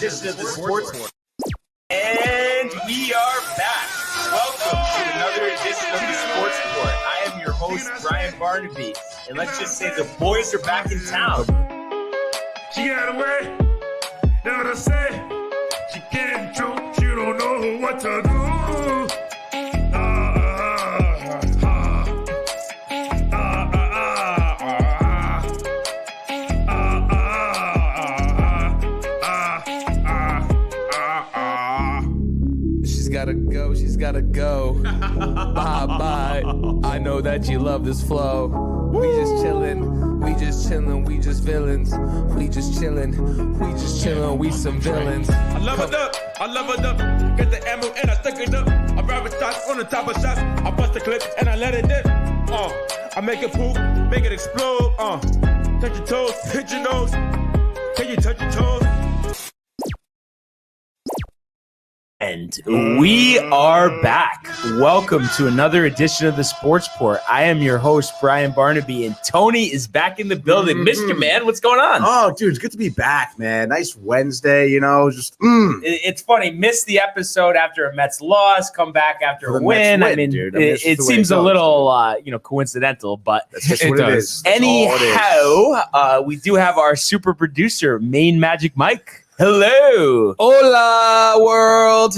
edition of the Sports Report. And we are back. Welcome to another edition of the Sports Report. I am your host, Brian Barnaby. And let's just say the boys are back in town. She got away. Know what I say? She can't choke. She don't know what to do. She's gotta go. Bye. I know that you love this flow. We just chillin', we just villains. We just chillin', we some villains. I love it up, get the ammo and I stick it up. I ride with shots on the top of shots. I bust the clip and I let it dip. I make it poop, make it explode. Touch your toes, hit your nose. Can you touch your toes? And we are back. Welcome to another edition of the Sports Report. I am your host, Brian Barnaby, and Tony is back in the building. Mr. Man, what's going on? Oh, dude, it's good to be back, man. Nice Wednesday, It's funny. Missed the episode after a Mets loss, come back after a win. I mean, dude, it seems a little, coincidental, but that's just what it is. Anyhow, we do have our super producer, Main Magic Mike. Hello. Hola, world.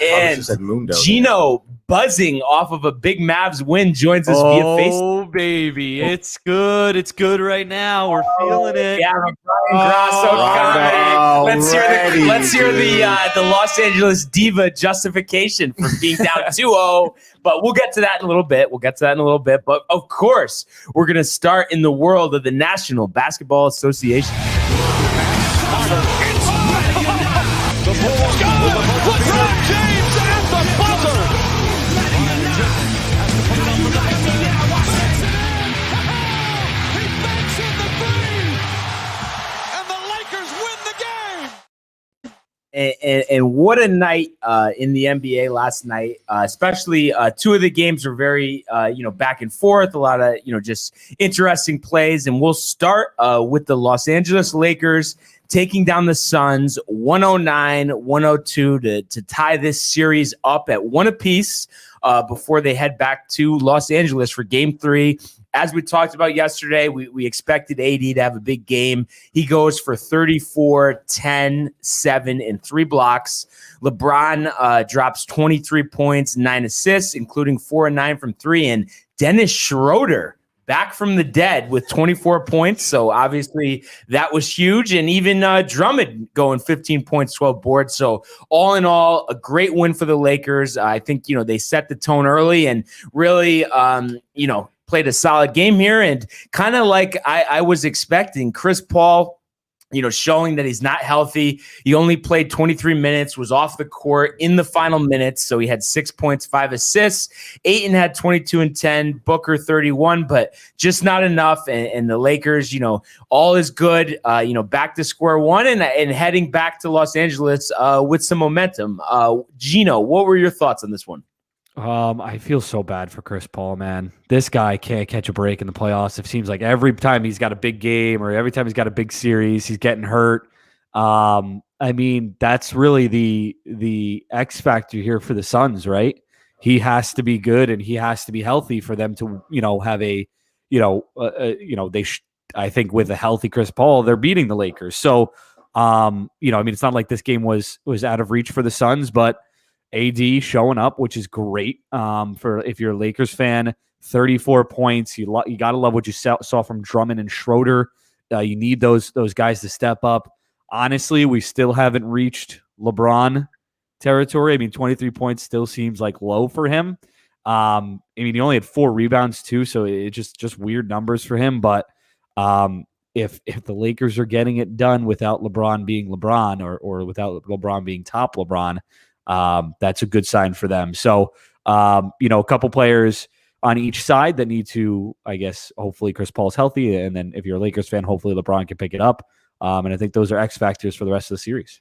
And Gino, buzzing off of a big Mavs win, joins us via Facebook. Oh, baby. It's good. It's good right now. We're feeling it. Yeah, Brian Grasso. Let's hear the Los Angeles Diva justification for being down 2-0. But we'll get to that in a little bit. But, of course, we're going to start in the world of the National Basketball Association. The Bulls go. LeBron James at the buzzer. He banks in the three, and the Lakers win the game. And what a night in the NBA last night. Especially two of the games were very back and forth. A lot of just interesting plays. And we'll start with the Los Angeles Lakers taking down the Suns 109-102 to tie this series up at one apiece before they head back to Los Angeles for Game 3. As we talked about yesterday, we expected AD to have a big game. He goes for 34, 10, 7, and 3 blocks. LeBron drops 23 points, 9 assists, including 4 and 9 from 3. And Dennis Schroeder back from the dead with 24 points. So obviously that was huge. And even Drummond going 15 points, 12 boards. So all in all, a great win for the Lakers. I think, they set the tone early and really, played a solid game here. And kind of like I was expecting, Chris Paul, showing that he's not healthy. He only played 23 minutes, was off the court in the final minutes. So he had 6 points, 5 assists. Ayton had 22 and 10, Booker 31, but just not enough. And the Lakers, all is good, back to square one and heading back to Los Angeles with some momentum. Gino, what were your thoughts on this one? I feel so bad for Chris Paul, man. This guy can't catch a break in the playoffs. It seems like every time he's got a big game or every time he's got a big series, he's getting hurt. I mean, that's really the X factor here for the Suns, right? He has to be good and he has to be healthy for them to, have I think with a healthy Chris Paul, they're beating the Lakers. So, it's not like this game was out of reach for the Suns, but AD showing up, which is great for if you're a Lakers fan. 34 points. You got to love what you saw from Drummond and Schroeder. You need those guys to step up. Honestly, we still haven't reached LeBron territory. I mean, 23 points still seems like low for him. He only had 4 rebounds too, so it just weird numbers for him. But if the Lakers are getting it done without LeBron being LeBron or without LeBron being top LeBron, that's a good sign for them. So, a couple players on each side that need to, I guess, hopefully Chris Paul's healthy. And then if you're a Lakers fan, hopefully LeBron can pick it up. And I think those are X factors for the rest of the series.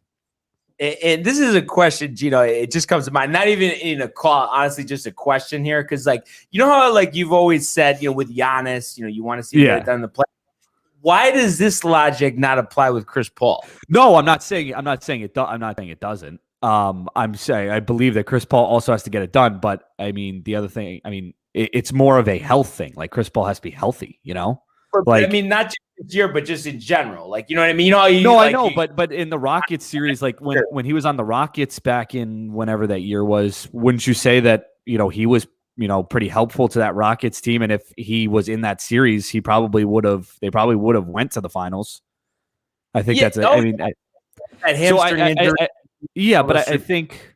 And this is a question, Gino, it just comes to mind, not even in a call, honestly, just a question here. Cause how you've always said, with Giannis, you want to see it done in the play. why does this logic not apply with Chris Paul? No, I'm not saying it doesn't. I'm saying I believe that Chris Paul also has to get it done. But I mean, the other thing, it's more of a health thing. Like Chris Paul has to be healthy, Like, I mean, not just this year, but just in general. Like, you know what I mean? I know, but in the Rockets series, like when he was on the Rockets back in whenever that year was, wouldn't you say that he was pretty helpful to that Rockets team? And if he was in that series, they probably would have went to the finals. I think that's it. That hamstring injury. I think,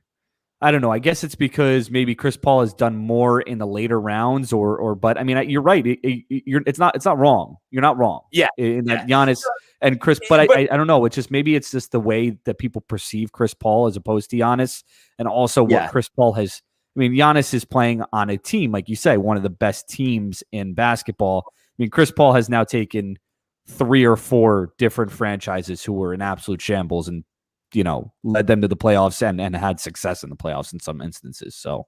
I don't know. I guess it's because maybe Chris Paul has done more in the later rounds, but I mean, you're right. It's not wrong. You're not wrong. Yeah, in that Giannis and Chris, but I don't know. It's just maybe it's just the way that people perceive Chris Paul as opposed to Giannis, and also what Chris Paul has. I mean, Giannis is playing on a team, like you say, one of the best teams in basketball. I mean, Chris Paul has now taken 3 or 4 different franchises who were in absolute shambles and led them to the playoffs and had success in the playoffs in some instances. So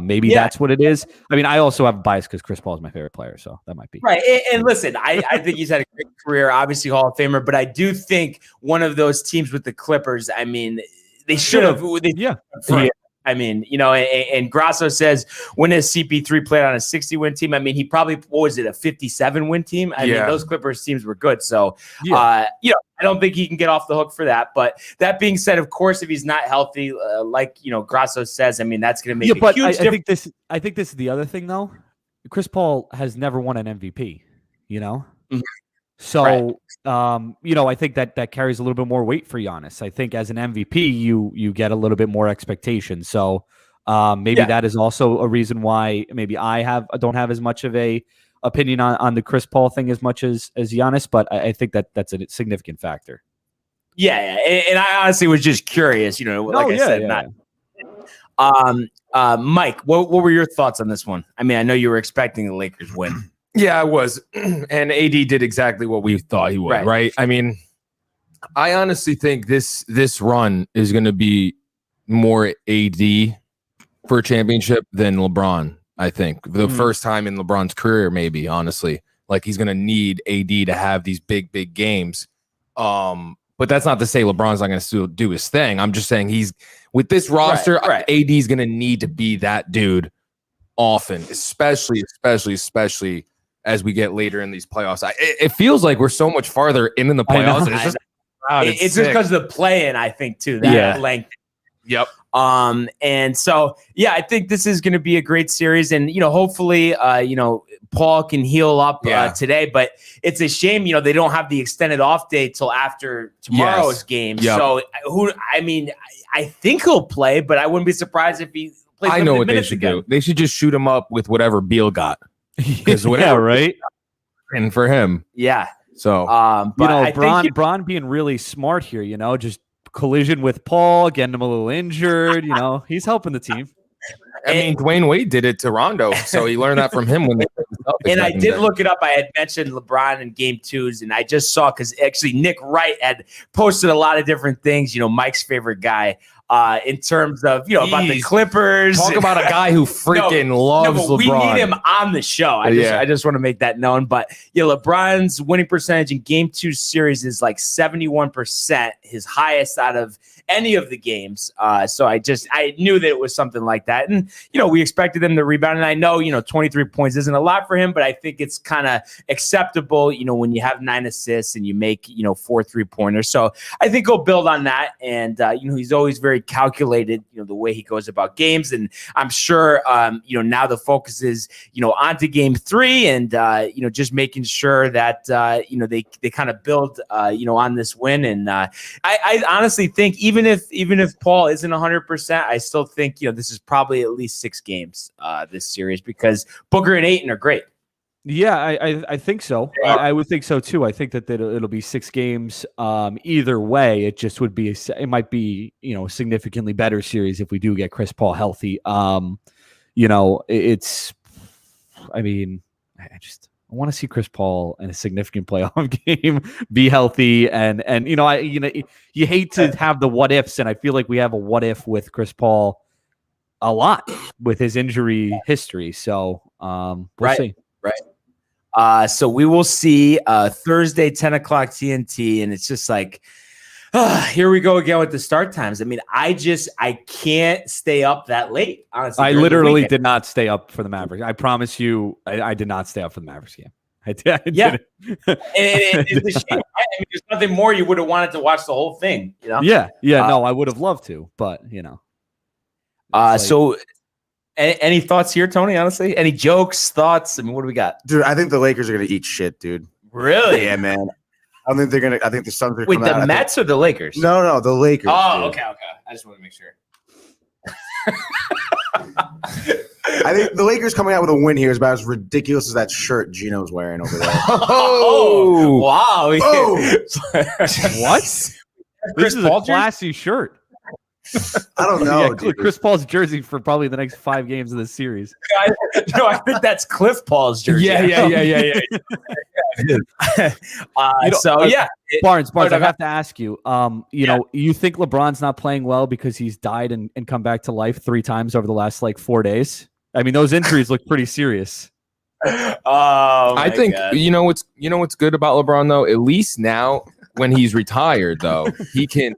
maybe that's what it is. I mean, I also have a bias because Chris Paul is my favorite player, so that might be. Right. And listen, I think he's had a great career, obviously Hall of Famer, but I do think one of those teams with the Clippers, I mean, they should have. I mean, and Grasso says when has CP3 played on a 60-win team? I mean, he probably, what was it, a 57-win team? I mean, those Clippers teams were good. So, I don't think he can get off the hook for that. But that being said, of course, if he's not healthy, like, Grasso says, I mean, that's going to make a huge difference. I think this is the other thing, though. Chris Paul has never won an MVP, Mm-hmm. So, I think that carries a little bit more weight for Giannis. I think as an MVP, you get a little bit more expectation. So maybe that is also a reason why maybe I don't have as much of a opinion on the Chris Paul thing as much as Giannis, but I think that's a significant factor. Yeah. And I honestly was just curious, I said. Mike, what were your thoughts on this one? I mean, I know you were expecting the Lakers win. Yeah, I was. And AD did exactly what we thought he would, right? I mean, I honestly think this run is going to be more AD for a championship than LeBron, I think. The first time in LeBron's career, maybe, honestly. Like, he's going to need AD to have these big games. But that's not to say LeBron's not going to still do his thing. I'm just saying he's, with this roster, AD is going to need to be that dude often, especially as we get later in these playoffs. It feels like we're so much farther in the playoffs. It's just because of the play-in, I think, too. That length. Yep. And so, I think this is going to be a great series. And, hopefully, Paul can heal up today. But it's a shame, they don't have the extended off day till after tomorrow's game. Yep. So, I think he'll play, but I wouldn't be surprised if he plays. I know what they should do. They should just shoot him up with whatever Beal got. Because right? And for him. Yeah. So, but Bron being really smart here, just collision with Paul, getting him a little injured, he's helping the team. I mean, Dwayne Wade did it to Rondo, so he learned that from him when they and I did look it up. I had mentioned LeBron in game 2s, and I just saw because actually Nick Wright had posted a lot of different things, Mike's favorite guy. In terms of about the Clippers, talk about a guy who freaking loves LeBron. We need him on the show. I just want to make that known. But LeBron's winning percentage in Game 2 series is like 71%, his highest out of any of the games. So I knew that it was something like that, and we expected him to rebound. And I know 23 points isn't a lot for him, but I think it's kind of acceptable. When you have 9 assists and you make 4 3-pointers. So I think he'll build on that, and he's always very calculated, the way he goes about games. And I'm sure, now the focus is, onto game 3 and, just making sure that, they kind of build, on this win. And I honestly think even if Paul isn't 100%, I still think, this is probably at least 6 games, this series, because Booker and Ayton are great. Yeah, I think so. I would think so too. I think that it'll be 6 games. Either way, it just would be. It might be a significantly better series if we do get Chris Paul healthy. It's. I mean, I want to see Chris Paul in a significant playoff game be healthy, and you hate to have the what ifs, and I feel like we have a what if with Chris Paul a lot with his injury history. So we'll see. Right. So we will see Thursday, 10 o'clock TNT, and it's just like, here we go again with the start times. I mean, I can't stay up that late, honestly. I literally did not stay up for the Mavericks. I promise you, I did not stay up for the Mavericks game. I yeah. It's a shame. I mean, there's nothing more you would have wanted to watch the whole thing, you know? Yeah. No, I would have loved to, but you know. So any thoughts here, Tony, honestly? Any jokes, thoughts? I mean, what do we got? Dude, I think the Lakers are going to eat shit, dude. Really? Yeah, man. I don't think they're going to – I think the Suns are Wait, the Mets or the Lakers? No, the Lakers. Oh, dude. okay. I just want to make sure. I think the Lakers coming out with a win here is about as ridiculous as that shirt Gino's wearing over there. Oh, wow. Oh. What? This is a classy shirt. I don't know. Yeah, Chris Paul's jersey for probably the next 5 games of this series. I think that's Cliff Paul's jersey. Yeah. Barnes, I have to ask you. You know, you think LeBron's not playing well because he's died and come back to life 3 times over the last 4 days? I mean, those injuries look pretty serious. I think God. you know what's good about LeBron though. At least now, when he's retired, though, he can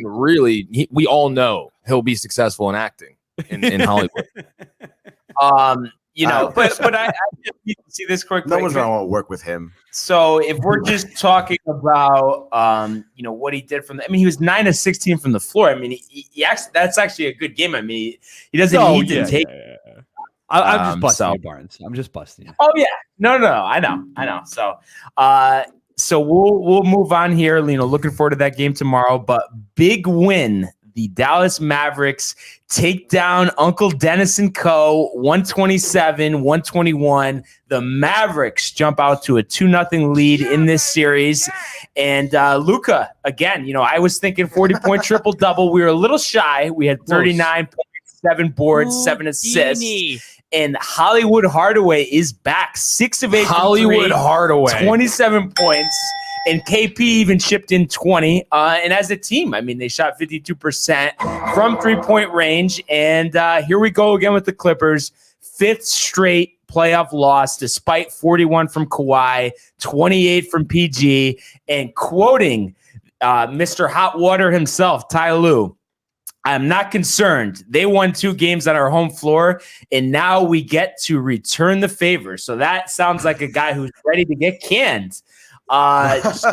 really. We all know he'll be successful in acting in Hollywood. You know, but I you can see this quick. No one's gonna want to work with him. So if we're just talking about, you know, what he did from he was 9 of 16 from the floor. I mean, that's actually a good game. I mean, he doesn't need to take. Yeah. I'm just busting you, Barnes. I'm just busting you. Oh yeah, no, I know. So we'll move on here. You know, looking forward to that game tomorrow. But big win. The Dallas Mavericks take down Uncle Dennis and Co. 127-121. The Mavericks jump out to a 2-0 lead in this series. And Luka, again, you know, I was thinking 40-point triple-double. We were a little shy. We had 39.7 boards, 7 assists. And Hollywood Hardaway is back. 6 of 8 Hollywood Hardaway. 27 points. And KP even chipped in 20. And as a team, I mean, they shot 52% from 3-point range. And here we go again with the Clippers. 5th straight playoff loss, despite 41 from Kawhi, 28 from PG. And quoting Mr. Hot Water himself, Ty Lue, I'm not concerned. They won 2 games on our home floor, and now we get to return the favor. So that sounds like a guy who's ready to get canned.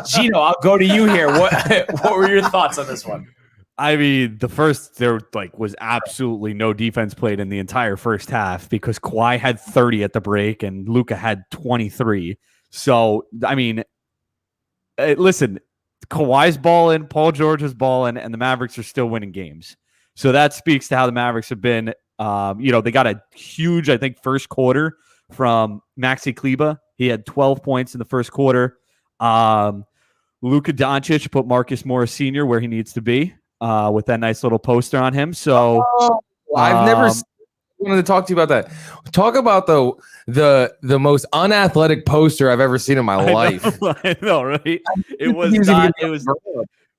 Gino, I'll go to you here. What were your thoughts on this one? I mean, there was absolutely no defense played in the entire first half because Kawhi had 30 at the break and Luka had 23. So, I mean, listen, Kawhi's balling, Paul George is balling, and the Mavericks are still winning games. So that speaks to how the Mavericks have been. You know, they got a huge, I think, first quarter from Maxi Kleber. He had 12 points in the first quarter. Luka Doncic put Marcus Morris Sr. where he needs to be with that nice little poster on him. So I've never wanted to talk to you about that. Talk about the most unathletic poster I've ever seen in my life. I know, right? It was not. It was.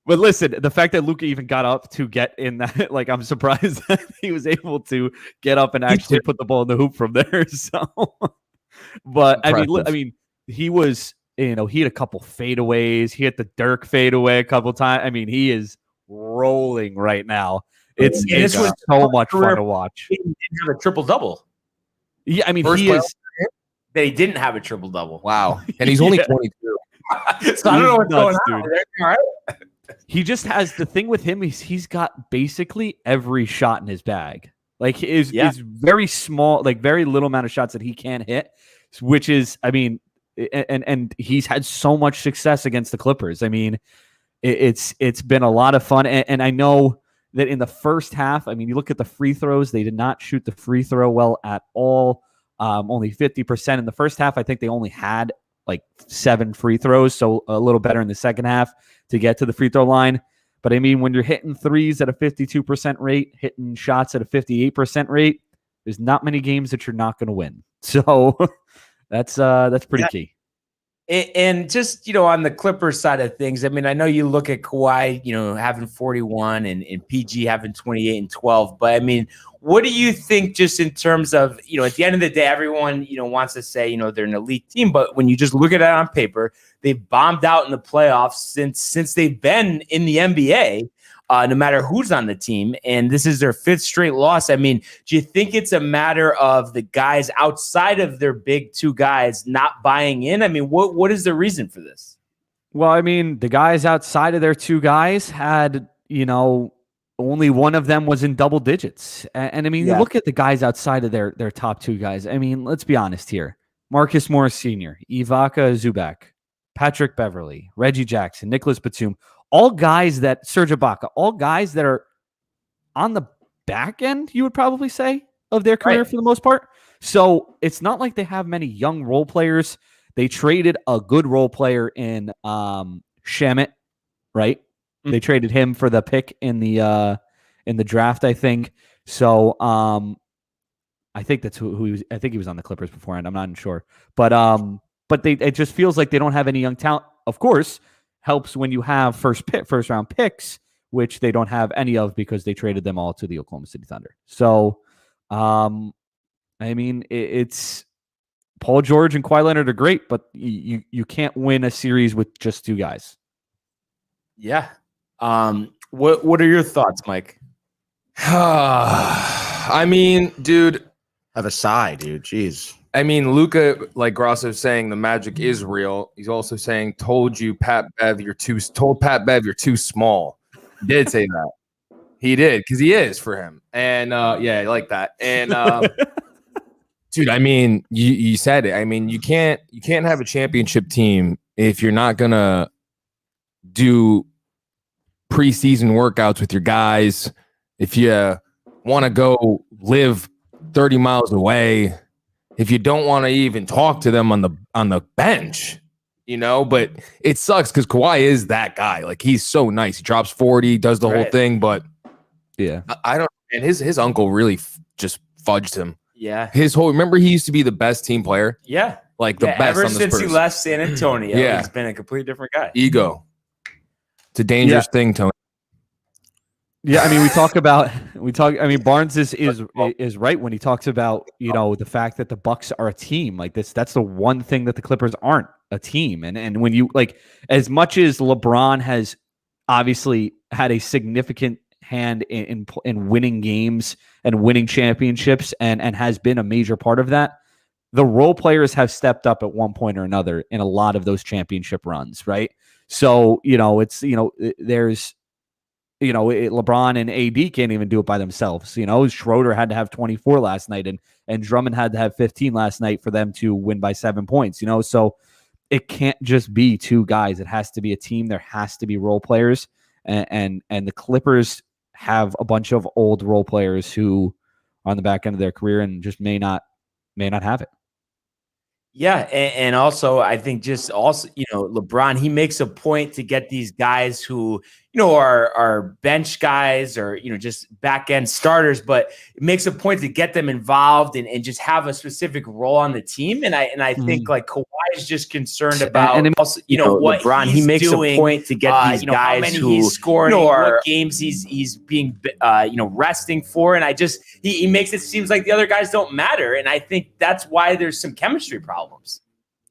But listen, the fact that Luka even got up to get in that, I'm surprised that he was able to get up and actually put the ball in the hoop from there. So, but I mean, he was. You know, he had a couple fadeaways. He hit the Dirk fadeaway a couple times. I mean, he is rolling right now. It's so much fun to watch. He didn't have a triple-double. Yeah, I mean, they didn't have a triple-double. Wow. And he's only 22. So I don't know what's going on. All right. He just has the thing with him. He's got basically every shot in his bag. Is very small, very little amount of shots that he can't hit, which is, I mean, and he's had so much success against the Clippers. I mean, it's been a lot of fun. And I know that in the first half, I mean, you look at the free throws, they did not shoot the free throw well at all. Only 50% in the first half. I think they only had 7 free throws, so a little better in the second half to get to the free throw line. But I mean, when you're hitting threes at a 52% rate, hitting shots at a 58% rate, there's not many games that you're not going to win. So that's pretty key. And just, on the Clippers side of things, I mean, I know you look at Kawhi, having 41 and PG having 28 and 12, but I mean, what do you think just in terms of, at the end of the day, everyone, wants to say, they're an elite team, but when you just look at it on paper, they've bombed out in the playoffs since they've been in the NBA. No matter who's on the team, and this is their 5th straight loss. I mean, do you think it's a matter of the guys outside of their big 2 guys not buying in? I mean, what is the reason for this? Well, I mean, the guys outside of their 2 guys had, only one of them was in double digits. And I mean, you look at the guys outside of their top 2 guys. I mean, let's be honest here. Marcus Morris Sr., Ivaka Zubac, Patrick Beverly, Reggie Jackson, Nicholas Batum, all guys that Serge Ibaka, all guys that are on the back end, you would probably say, of their career for the most part. So it's not like they have many young role players. They traded a good role player in Shamet, right? Mm-hmm. They traded him for the pick in the draft, I think. So I think that's who he was. I think he was on the Clippers beforehand. I'm not sure, but it just feels like they don't have any young talent. Of course, helps when you have first round picks, which they don't have any of because they traded them all to the Oklahoma City Thunder. So, I mean, it's Paul George and Kawhi Leonard are great, but you can't win a series with just 2 guys. Yeah. What are your thoughts, Mike? I mean, dude, I have a sigh, dude. Jeez. I mean, Luka, like Grosso's saying, the magic is real. He's also saying, told Pat Bev you're too small. He did say that. He did, because he is for him. And I like that. And dude, I mean, you said it. I mean, you can't have a championship team if you're not gonna do preseason workouts with your guys. If you want to go live 30 miles away. If you don't want to even talk to them on the bench, but it sucks because Kawhi is that guy. Like, he's so nice. He drops 40, does the whole thing, but yeah, I don't. And his uncle really just fudged him. Yeah, remember he used to be the best team player. Yeah, like the best. Ever on the since Spurs. he left San Antonio, he's been a completely different guy. Ego. It's a dangerous thing, Tony. Yeah, I mean, I mean, Barnes is right when he talks about, the fact that the Bucks are a team like this. That's the one thing that the Clippers aren't, a team. And when you as much as LeBron has obviously had a significant hand in winning games and winning championships and has been a major part of that, the role players have stepped up at one point or another in a lot of those championship runs, right? So, there's LeBron and AD can't even do it by themselves. Schroeder had to have 24 last night and Drummond had to have 15 last night for them to win by 7 points, so it can't just be 2 guys. It has to be a team. There has to be role players and the Clippers have a bunch of old role players who are on the back end of their career and just may not have it. Yeah, and also I think LeBron, he makes a point to get these guys who are bench guys or just back end starters, but it makes a point to get them involved and just have a specific role on the team. And I think like Kawhi is just concerned about also what LeBron. He makes a point to get these guys how many who he's scoring, what games he's being resting for, and he makes it seems like the other guys don't matter, and I think that's why there's some chemistry problems.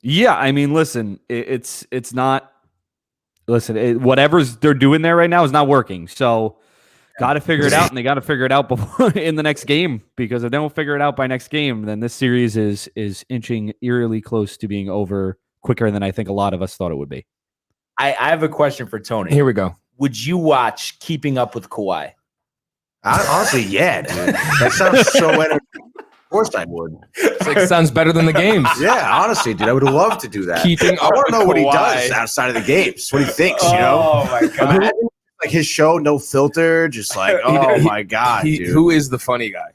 Yeah, I mean, listen, it's not. Listen, whatever's they're doing there right now is not working. So, got to figure it out, and they got to figure it out before in the next game. Because if they don't figure it out by next game, then this series is inching eerily close to being over quicker than I think a lot of us thought it would be. I have a question for Tony. Here we go. Would you watch Keeping Up with Kawhi? Honestly, yeah, dude. That sounds so entertaining. Of course I would. It sounds better than the games. Yeah, honestly, dude, I would love to do that. I want to know what he does outside of the games. What he thinks, Oh my god! Imagine, his show, no filter, just my god, dude. Who is the funny guy?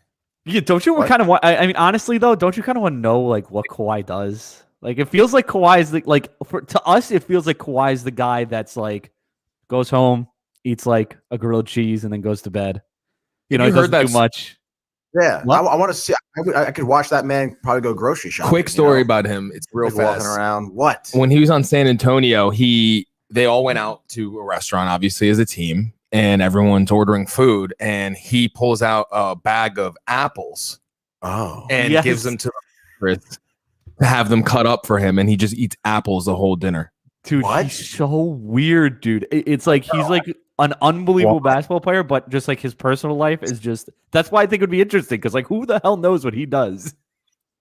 Yeah, don't you kind of want? I mean, honestly though, don't you kind of want to know what Kawhi does? It feels like Kawhi is to us, it feels like Kawhi is the guy that's goes home, eats a grilled cheese, and then goes to bed. He doesn't do much. Yeah, Well- I want to see. I could watch that man probably go grocery shopping. Quick story about him. It's real Just walking fast. around. What? When he was on San Antonio, they all went out to a restaurant, obviously as a team, and everyone's ordering food. And he pulls out a bag of apples Oh, and Yes. gives them to Chris to have them cut up for him, and he just eats apples the whole dinner. Dude, What? he's so weird, dude. It's like he's like an unbelievable basketball player, but just like his personal life is just. That's why I think it would be interesting because like who the hell knows what he does?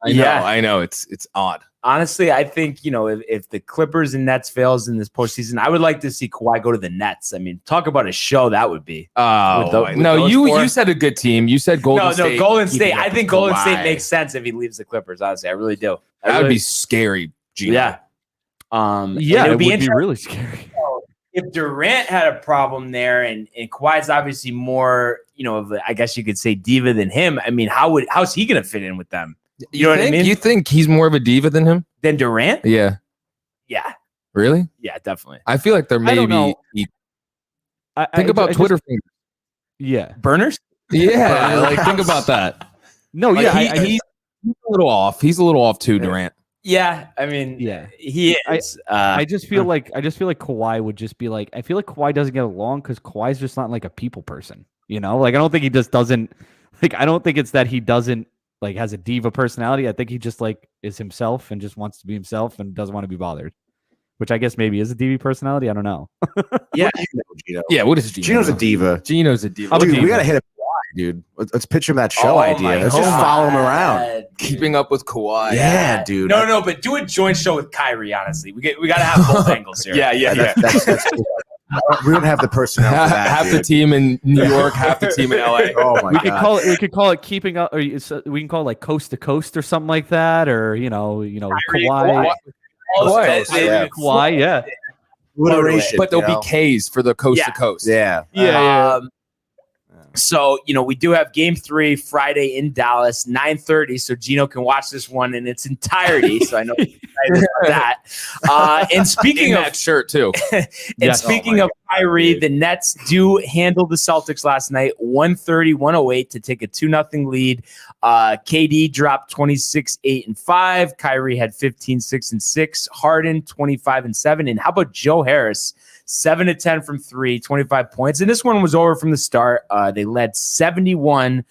I know. It's odd. Honestly, I think, if the Clippers and Nets fails in this postseason, I would like to see Kawhi go to the Nets. I mean, talk about a show that would be. Oh, with no, those you four? said a good team. You said Golden State. Golden keeping State. up I with think Golden State Kawhi. makes sense if he leaves the Clippers. Honestly, I really do. That would be scary, Gino. Yeah. And Yeah, it it would be would be interesting really scary. if Durant had a problem there, and Kawhi's obviously more, I guess you could say diva than him. I mean, how's he going to fit in with them? You know what I mean? You think he's more of a diva than him? Then Durant? Yeah. Yeah. Really? Yeah, definitely. I feel like there I don't know. may be. Think about Twitter fingers. Yeah. Burners? Yeah, like think about that. No, Like, yeah. he's a little off. He's a little off too, Durant. Yeah, I mean, Yeah. he is. I just feel like Kawhi would just be like. I feel like Kawhi doesn't get along because Kawhi's just not like a people person. Like I don't think he just doesn't. Like I don't think it's that he doesn't like has a diva personality. I think he just like is himself and just wants to be himself and doesn't want to be bothered. Which I guess maybe is a diva personality. I don't know. Yeah. Gino. Yeah, what is Gino? Gino's a diva. Gino's a diva. I'm a Dude, we diva. gotta hit him, dude. Let's pitch him that show Oh idea. my Let's just God, follow him around. dude. Keeping up with Kawhi. Yeah, dude. No, but do a joint show with Kyrie. Honestly, we got to have both angles here. That's cool. We don't have the personnel for that. Half the dude. team in New York, half the team in LA. Oh my We could god. we could call it keeping up, or we can call it like coast to coast or something like that, or Kawhi. Kawhi, yeah. Alliteration, But there'll you know? be Ks for the coast to coast. Yeah. So, we do have game 3 Friday in Dallas, 9:30. So Gino can watch this one in its entirety. So I know he's excited about that. And speaking In of that shirt too. speaking of Kyrie, the Nets do handle the Celtics last night, 130-108 to take a 2-0 lead. KD dropped 26, 8, and 5. Kyrie had 15, 6, and 6. Harden 25 and 7. And how about Joe Harris? 7 to 10 from 3, 25 points. And this one was over from the start. They led 71-47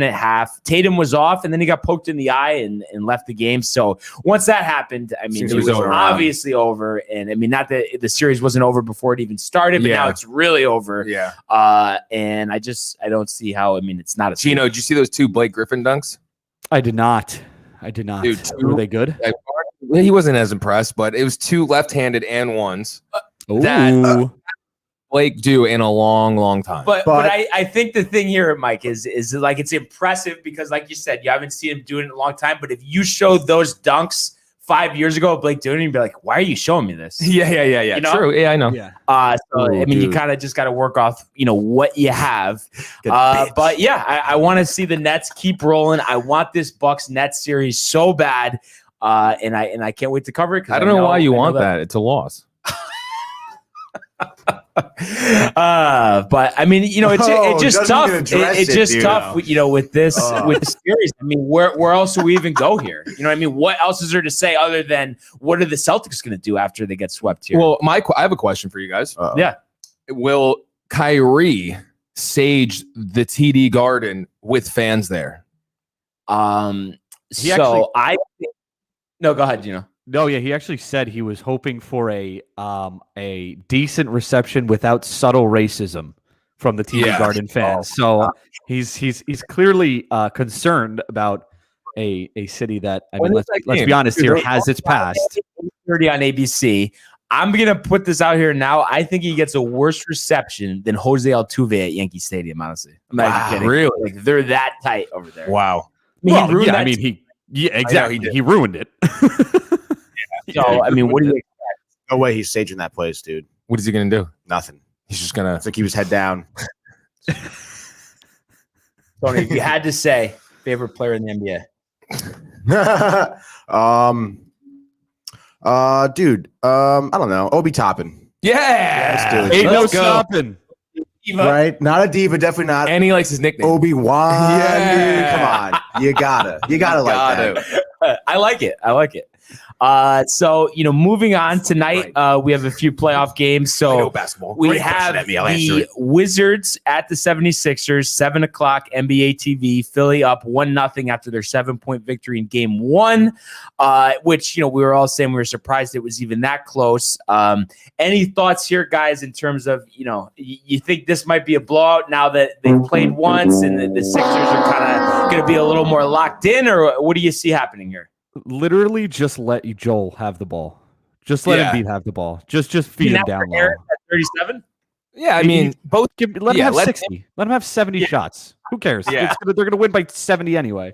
at half. Tatum was off, and then he got poked in the eye and left the game. So once that happened, I mean, Seems it it was was over. obviously over. And I mean, not that the series wasn't over before it even started, but Yeah. now it's really over. Yeah. And I don't see how. I mean, it's not a Gino, did you see those 2 Blake Griffin dunks? I did not. Dude, Were they good? He wasn't as impressed, but it was 2 left-handed and ones. That- Ooh. Blake do in a long, long time. But I think the thing here, Mike, is like it's impressive because, like you said, you haven't seen him do it in a long time. But if you showed those dunks 5 years ago, Blake doing it, you'd be like, "Why are you showing me this?" yeah. You know? True. Yeah, I know. Yeah. So I mean, you dude. kind of just got to work off, what you have. But yeah, I want to see the Nets keep rolling. I want this Bucks Nets series so bad, and I can't wait to cover it. 'Cause I don't know why you I know want that. It's a loss. But I mean, it's just doesn't tough. even address It's it, just dude. tough, with this with the series. I mean, where else do we even go here? You know what I mean? What else is there to say other than what are the Celtics going to do after they get swept here? Well, I have a question for you guys. Yeah. Will Kyrie sage the TD Garden with fans there? No, go ahead, No, yeah, he actually said he was hoping for a decent reception without subtle racism from the TD Yeah. Garden fans. So he's clearly concerned about a city that I When mean, is that let's game? be honest here, has its past. 30 on ABC. I'm gonna put this out here now. I think he gets a worse reception than Jose Altuve at Yankee Stadium. Honestly, I'm not even kidding. Really? Like they're that tight over there. Wow. I mean, he ruined that Exactly. did. He ruined it. So I mean, what do you? No way he's saging that place, dude. What is he gonna do? Nothing. He's just gonna. It's like he was head down. Tony, if you had to say favorite player in the NBA. Dude. I don't know. Obi Toppin. Yeah. let's do it. Ain't no Let's go. stopping. Diva. right? Not a diva, definitely not. And he likes his nickname. Obi-Wan. Yeah. Dude, come on. You gotta like that. I like it. So, moving on tonight, we have a few playoff games. So basketball. we Great have question, Emmy. I'll answer the it. Wizards at the 76ers, 7 o'clock NBA TV. Philly up 1-0 after their 7-point victory in game 1, which, we were all saying we were surprised it was even that close. Any thoughts here, guys, in terms of, you think this might be a blowout now that they've played once and the Sixers are kind of going to be a little more locked in, or what do you see happening here? Literally, just let Joel have the ball. Just let Embiid have the ball. Just feed him down low. At 37? Yeah, I mean, both. Let him have 60. Let him have 70 shots. Who cares? Yeah. They're going to win by 70 anyway.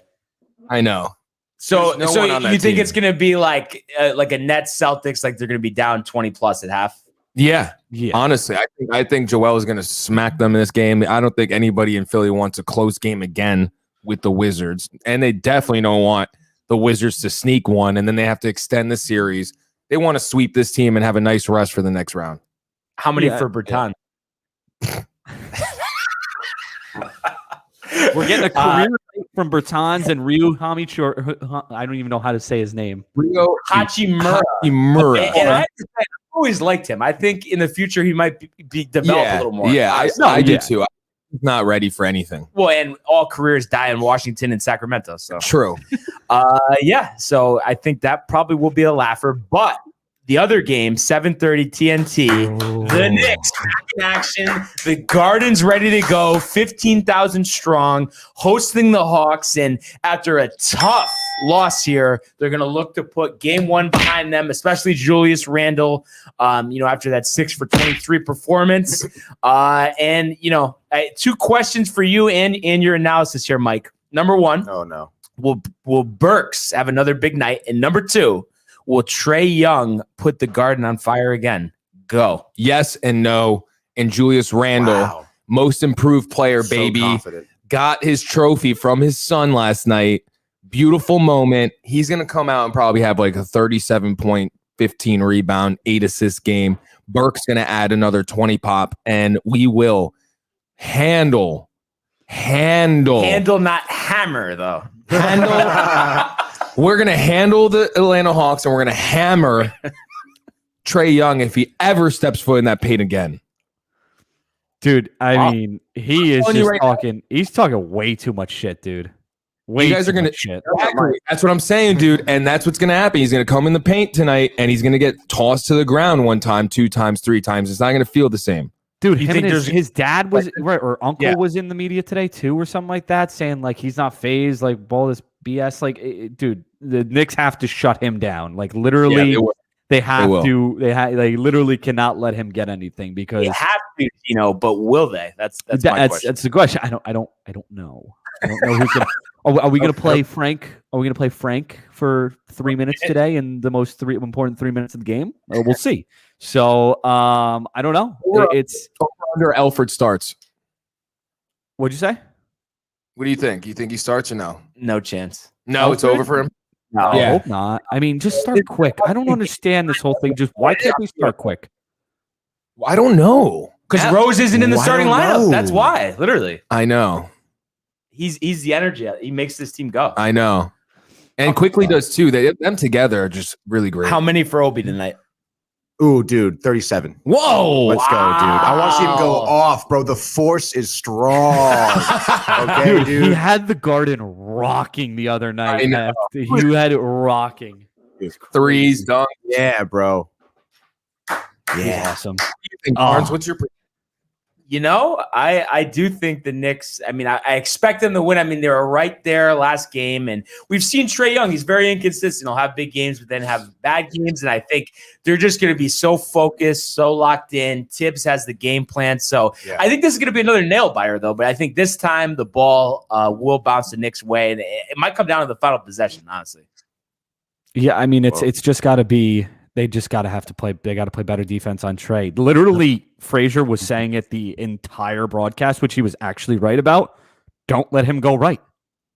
I know. So, There's no one on that you think team. it's going to be like a Nets Celtics, like they're going to be down 20 plus at half? Yeah. Yeah. Honestly, I think Joel is going to smack them in this game. I don't think anybody in Philly wants a close game again with the Wizards, and they definitely don't want the Wizards to sneak one, and then they have to extend the series. They want to sweep this team and have a nice rest for the next round. How many for Bertan? We're getting a career from Bertans and Ryu Hamichur. I don't even know how to say his name. Rio Hachimura. Hachimura. And I have to say, I've always liked him. I think in the future he might be developed a little more. Yeah, I do too. I'm not ready for anything. Well, and all careers die in Washington and Sacramento. So True. So I think that probably will be a laugher. But the other game, 7:30 TNT, the Knicks back in action. The Garden's ready to go, 15,000 strong, hosting the Hawks. And after a tough loss here, they're going to look to put game 1 behind them, especially Julius Randle, after that 6 for 23 performance. Two questions for you and your analysis here, Mike. Number 1, Oh, no. will Burks have another big night? And number 2, will Trae Young put the Garden on fire again? Go. Yes and no. And Julius Randle, Wow. most improved player, So baby, confident. got his trophy from his son last night. Beautiful moment. He's going to come out and probably have like a 37-point, 15 rebound, 8 assist game. Burke's going to add another 20 pop, and we will handle, Not hammer, though. We're going to handle the Atlanta Hawks, and we're going to hammer Trae Young if he ever steps foot in that paint again. Dude, I mean, he is telling you just right talking. He's talking way too much shit, dude. Way You guys too are going to much shit. That's what I'm saying, dude. And that's what's going to happen. He's going to come in the paint tonight, and he's going to get tossed to the ground 1 time, 2 times, 3 times. It's not going to feel the same. Dude, You him think and there's- his dad was right, or uncle Yeah. was in the media today too, or something like that, saying like he's not phased, like all this BS. Like, dude, the Knicks have to shut him down. Like, literally, Yeah, they have will. to. They literally cannot let him get anything because They have to, but will they? That's my question. that's the question. I don't know. I don't know who's gonna. Are we gonna play Frank? Are we gonna play Frank for 3 minutes today in the most important 3 minutes of the game? We'll see. So I don't know. It's Under Elford starts. what'd you say? What do you think? You think he starts or no? No chance. No, it's over for him. No. I Yeah. hope not. I mean, just start quick. I don't understand this whole thing. Just why can't we start quick? I don't know. Because Rose isn't in the I starting don't lineup. know. That's why, literally. I know. He's the energy. He makes this team go. I know. And quickly does too. Them together are just really great. How many for Obi tonight? Ooh, dude, 37. Whoa! Let's go, dude. I want to see him go Wow. off, bro. The force is strong. Okay, Dude, he had the Garden rocking the other night. I know. He had it rocking. Threes, dunk. Yeah, bro. He's Yeah. awesome. Barnes, Oh. what's your I do think the Knicks, I expect them to win. They were right there last game, and we've seen Trae Young. He's very inconsistent. He'll have big games, but then have bad games, and I think they're just going to be so focused, so locked in. Tibbs has the game plan, so Yeah. I think this is going to be another nail biter, though, but I think this time the ball will bounce the Knicks' way, and it might come down to the final possession, honestly. Yeah, it's just got to be. They just got to play. They got to play better defense on Trae. Literally, Frazier was saying it the entire broadcast, which he was actually right about. Don't let him go right.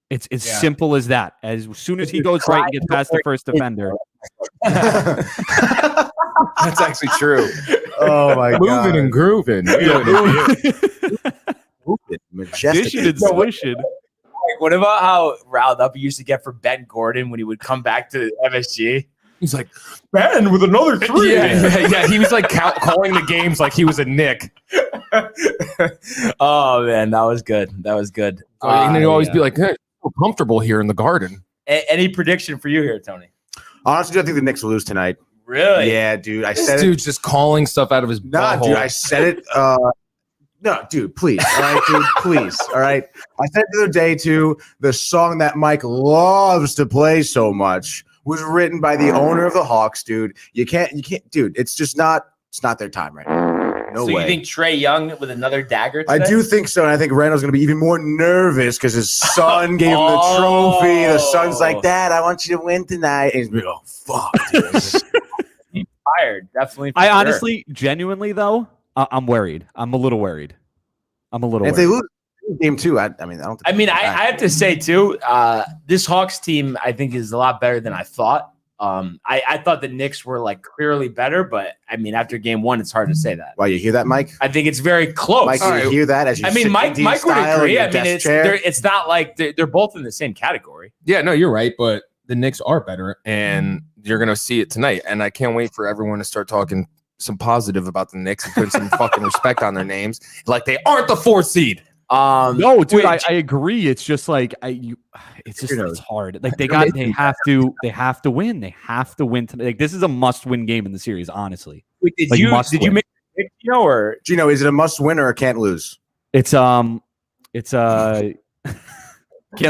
It's as simple as that. As soon as he goes right and gets past the first defender. That's actually true. Oh my god. Moving and grooving. Majestic. Dishing and swishing. Like, what about how riled up he used to get for Ben Gordon when he would come back to MSG? He's like, Ben with another 3. yeah. He was like calling the games like he was a Nick. Oh man, that was good. And then he'd always be like, hey, I'm comfortable here in the Garden. Any prediction for you here, Tony? Honestly, I think the Knicks will lose tonight. Really? Yeah, dude. I This said it. dude's just calling stuff out of his Nah, butthole. dude, I said it. No, dude, please. All right, dude, please. All right. I said the other day, too, the song that Mike loves to play so much was written by the owner of the Hawks, dude. You can't, dude, it's not their time right now. No so way. you think Trey Young with another dagger today? I do think so, and I think Randall's going to be even more nervous because his son gave him the trophy. The son's like, Dad, I want you to win tonight. And he's like, oh, fuck, dude. He's tired, definitely. I honestly, genuinely, though, I'm worried. I'm a little worried. If they lose game 2, I mean, I don't think. I mean, I have to say, too, this Hawks team, I think, is a lot better than I thought. I thought the Knicks were like clearly better, but I mean, after game 1, it's hard to say that. Why, you hear that, Mike? I think it's very close. Mike, you hear that? As you I mean, sit Mike Indian would style agree. in I your mean, desk chair? it's not like they're both in the same category. Yeah, no, you're right, but the Knicks are better, and you're going to see it tonight. And I can't wait for everyone to start talking some positive about the Knicks and putting some fucking respect on their names, like they aren't the 4th seed. No, dude, I agree. It's just like it's hard. Like they have to win. They have to win tonight. Like this is a must-win game in the series. Honestly, Wait, did like, you win. make a pick, or Gino, is it a must win or a can't lose? it's can't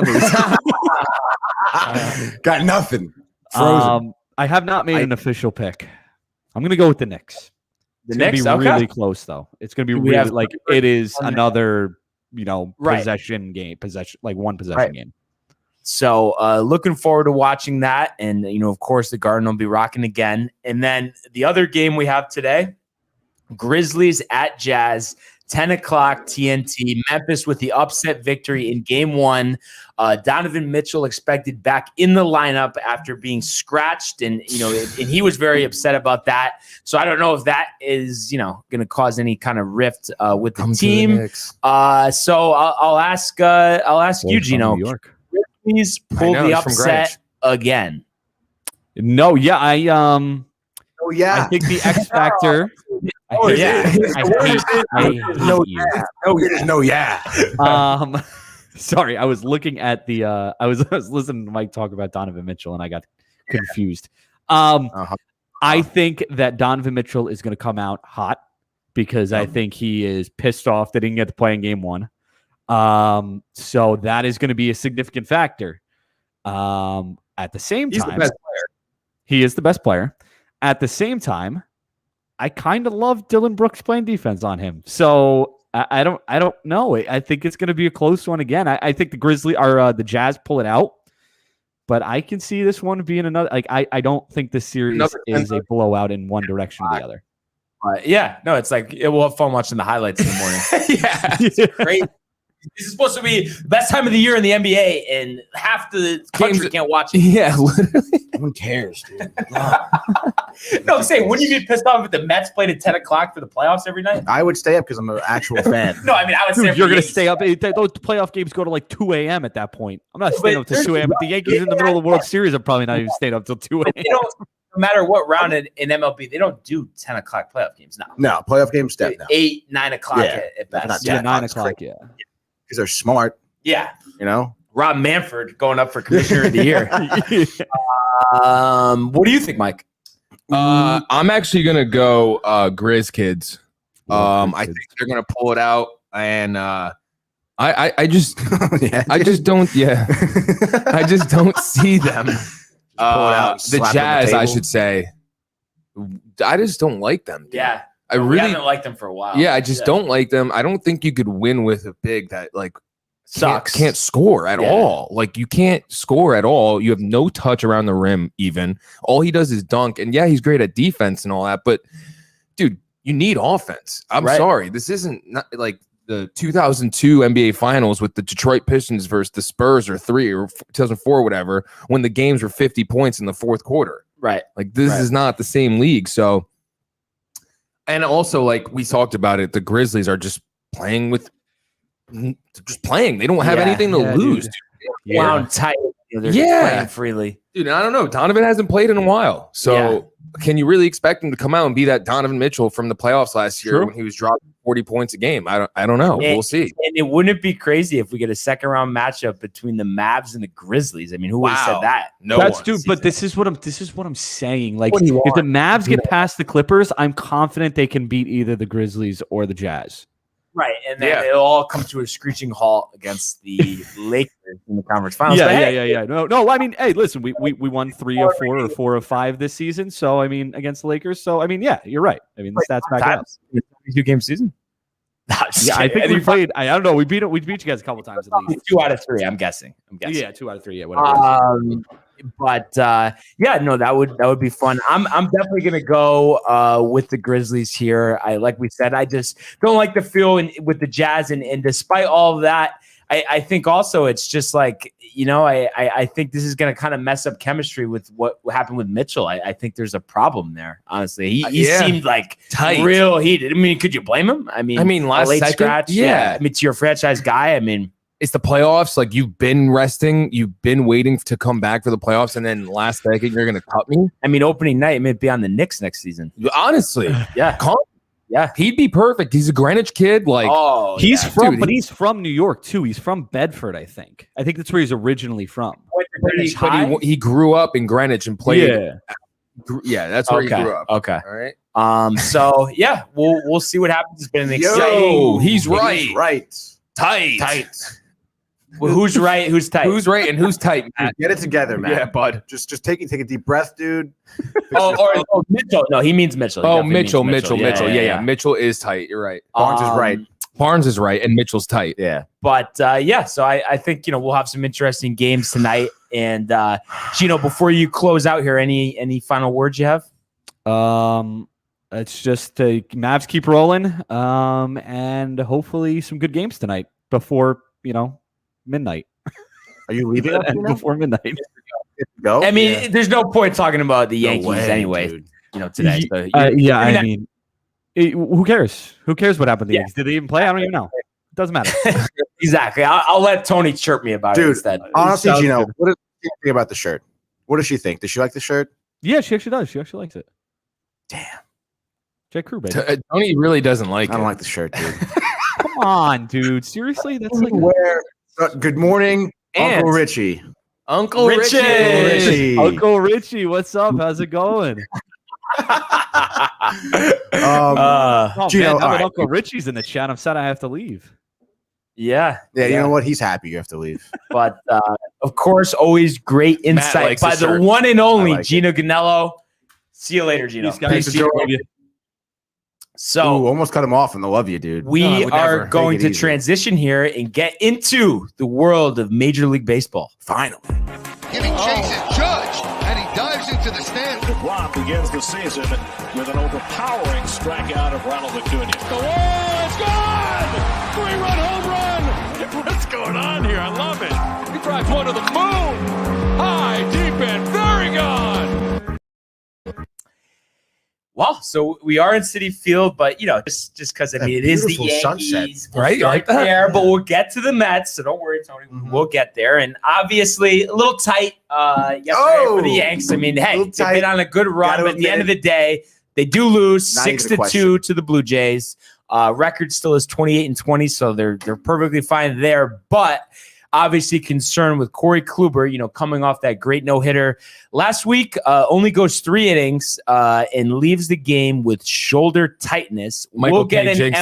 lose. Got nothing. Frozen. I have not made an official pick. I'm gonna go with the Knicks. It's gonna be really close though. It's gonna be really like it is another possession game, one possession game. So looking forward to watching that. And, of course, the Garden will be rocking again. And then the other game we have today, Grizzlies at Jazz, 10 o'clock TNT. Memphis with the upset victory in game 1. Donovan Mitchell expected back in the lineup after being scratched. And, and he was very upset about that. So I don't know if that is, going to cause any kind of rift with the team. So I'll ask you, Gino. Please pull the upset again. No, yeah, I think the X factor. Sorry, I was looking at the. I was listening to Mike talk about Donovan Mitchell, and I got confused. I think that Donovan Mitchell is going to come out hot because I think he is pissed off that he didn't get to play in game 1. So that is going to be a significant factor. At the same time, the best player. He is the best player. At the same time, I kind of love Dylan Brooks playing defense on him. So I don't know. I think it's going to be a close one again. I think the Jazz pull it out, but I can see this one being another. Like I don't think this series is a blowout in one direction or the other. It's like we'll have fun watching the highlights in the morning. It's great. This is supposed to be the best time of the year in the NBA, and half the country can't watch it. Yeah, literally. Who cares, dude? No, wouldn't you be pissed off if the Mets played at 10 o'clock for the playoffs every night? I would stay up because I'm an actual fan. No, I mean, I would stay up. You're going to stay up. Those playoff games go to like 2 a.m. at that point. I'm not staying up till 2 a.m. But the Yankees in the middle of the World Series are probably not even staying up till 2 a.m. No matter what round in MLB, they don't do 10 o'clock playoff games now. No, playoff games, step now. 8, 9 o'clock at best. Not 9 o'clock, yeah. Because they're smart. Yeah. Rob Manfred going up for Commissioner of the Year. What do you think, Mike? I'm actually gonna go Grizz kids. I think they're gonna pull it out, and I just I just don't I just don't see them. The Jazz, I should say. I just don't like them. Dude. Yeah. I really haven't liked them for a while. Yeah, I just don't like them. I don't think you could win with a big that sucks. Can't score at all. Like you can't score at all. You have no touch around the rim even. All he does is dunk. And he's great at defense and all that, but dude, you need offense. I'm sorry. This isn't the 2002 NBA Finals with the Detroit Pistons versus the Spurs, or 2004, whatever, when the games were 50 points in the fourth quarter. Right. Like this is not the same league. So, and also like we talked about it, the Grizzlies are just playing. They don't have anything to lose. Dude. Wound tight. They're playing freely. Dude, I don't know. Donovan hasn't played in a while. So can you really expect him to come out and be that Donovan Mitchell from the playoffs last year when he was dropping 40 points a game? I don't know. We'll see. And it wouldn't be crazy if we get a second round matchup between the Mavs and the Grizzlies. I mean, who would have said that? No, that's dude. But this is what I'm saying. Like, if the Mavs get past the Clippers, I'm confident they can beat either the Grizzlies or the Jazz. Right, and then it'll all come to a screeching halt against the Lakers in the conference finals. Yeah. No. I mean, hey, listen, we won 3 of 4 or 4 of 5 this season. So I mean, against the Lakers. So I mean, yeah, you're right. I mean, the stats back up. 2-game season. I think we played. I don't know. We beat you guys a couple times at least. 2 out of 3. I'm guessing. Yeah, 2 out of 3. Yeah, whatever. But that would be fun. I'm definitely gonna go with the Grizzlies here. Like we said, I just don't like the feel with the Jazz, and despite all of that, I think also it's just like, I think this is gonna kind of mess up chemistry with what happened with Mitchell. I think there's a problem there. Honestly, he seemed like tight, real heated. I mean, could you blame him? I mean, last late second, scratch. Yeah. I mean, to your franchise guy. I mean. It's the playoffs. Like, you've been resting. You've been waiting to come back for the playoffs. And then last second, you're going to cut me. I mean, opening night may be on the Knicks next season. Honestly. Yeah. He'd be perfect. He's a Greenwich kid. Like, he's from New York too. He's from Bedford, I think. I think that's where he's originally from. But he grew up in Greenwich and played. Yeah, that's where he grew up. Okay. All right. So yeah, we'll see what happens. It's been an exciting. He's right. He's right. Tight. Well, who's right? Who's tight? Who's right and who's tight? Dude, get it together, man. Yeah, bud. Just take a deep breath, dude. Or Mitchell. No, he means Mitchell. Oh, Mitchell. Yeah. Mitchell is tight. You're right. Barnes is right, and Mitchell's tight. Yeah. But so I think we'll have some interesting games tonight. And Gino, before you close out here, any final words you have? It's just Mavs keep rolling, and hopefully some good games tonight before midnight. Are you leaving us before midnight? Go. I mean, there's no point talking about the Yankees anyway. Dude. Today. So I mean, who cares? Who cares what happened to the Yankees? Did they even play? I don't even know. It doesn't matter. Exactly. I'll let Tony chirp me about it instead. Honestly, Gino, what does she think about the shirt? What does she think? Does she like the shirt? Yeah, she actually does. She actually likes it. Damn. J. Crew, baby. Tony really doesn't like it. I don't like the shirt, dude. Come on, dude. Seriously? That's like good morning, Uncle Richie. Uncle Richie. Uncle Richie, what's up? How's it going? Gino, man, Uncle Richie's in the chat. I'm sad I have to leave. Yeah. You know what? He's happy you have to leave. But of course, always great insight by the one and only Gino Ganello. See you later, Gino. So almost cut him off and I love you, dude. We are going to transition here and get into the world of Major League Baseball. Finally. Giving chases Judge, and he dives into the stand. DeGrom begins the season with an overpowering strikeout of Ronald Acuna. The wall is gone! 3-run home run! What's going on here? I love it. He drives one to the moon. High, deep, and very gone. Well, so we are in Citi Field, but just because it is the Yankees, sunset, right? Right there, but we'll get to the Mets, so don't worry, Tony. We'll get there, and obviously a little tight yesterday for the Yanks. I mean, hey, they've been on a good run, but at the end of the day, they do lose 6-2 to the Blue Jays. Record still is 28-20, so they're perfectly fine there, but. Obviously concerned with Corey Kluber, coming off that great no-hitter last week, only goes 3 innings and leaves the game with shoulder tightness. We'll get an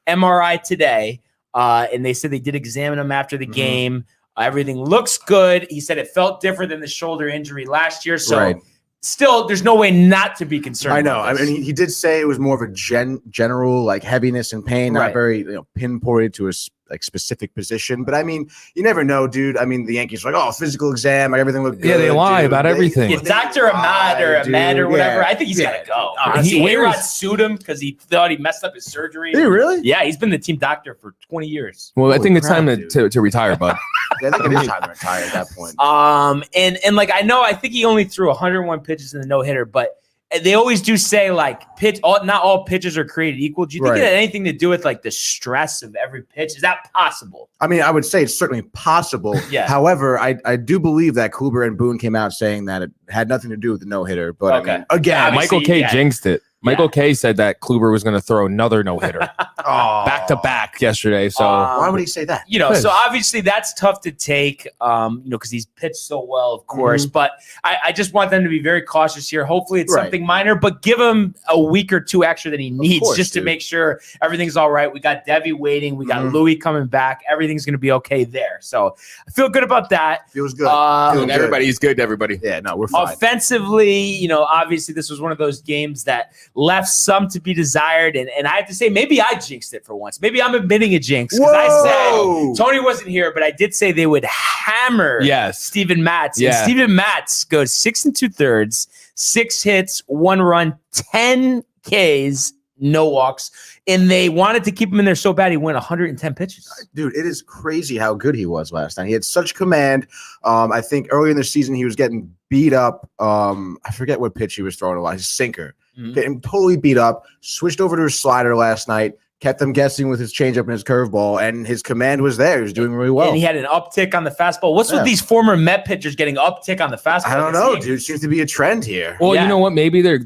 MRI today, and they said they did examine him after the game. Everything looks good. He said it felt different than the shoulder injury last year, so still, there's no way not to be concerned. I know. I mean, he did say it was more of a general like heaviness and pain, not very pinpointed to a like specific position. But I mean, you never know, dude. I mean, the Yankees are like, oh, physical exam, like everything looked good. Yeah, they lie dude. about everything. Yeah, Dr. Ahmad or whatever. Yeah. I think he's got to go. He A-Rod wears- sued him because he thought he messed up his surgery. Did he really? Yeah, he's been the team doctor for 20 years. Well, I Holy think it's crap, time dude. to retire, bud. Yeah, I think it is time to retire at that point. And like I think he only threw 101 pitches in the no-hitter, but they always do say like not all pitches are created equal. Do you think Right. it had anything to do with like the stress of every pitch? Is that possible? I mean, I would say it's certainly possible. Yeah. However, I do believe that Kluber and Boone came out saying that it had nothing to do with the no-hitter. But Okay. I mean, again, Obviously, Michael K yeah. jinxed it. Michael K said that Kluber was going to throw another no-hitter back to back yesterday. So why would he say that? So obviously that's tough to take, because he's pitched so well, of course. But I just want them to be very cautious here. Hopefully it's Right. something minor, but give him a week or two extra that he needs course, just to dude. make sure everything's all right. We got Devi waiting. We got Louis coming back. Everything's going to be okay there. So I feel good about that. Feels good. And Feeling good. everybody's good to everybody. Yeah, no, we're fine. Offensively, obviously this was one of those games that left some to be desired. And I have to say, maybe I jinxed it for once. Maybe I'm admitting a jinx because I Whoa! said Tony wasn't here, but I did say they would hammer Yes. Steven Matz. Yeah. And Steven Matz goes 6 2/3, 6 hits, 1 run, 10 Ks, no walks. And they wanted to keep him in there so bad he went 110 pitches. Dude, it is crazy how good he was last night. He had such command. I think early in the season he was getting beat up. I forget what pitch he was throwing a lot. His sinker. Getting totally beat up. Switched over to his slider last night. Kept them guessing with his changeup and his curveball, and his command was there. He was doing really well. And he had an uptick on the fastball. What's Yeah. with these former Met pitchers getting uptick on the fastball? I don't know, dude. Seems to be a trend here. Well, Yeah. you know what? Maybe the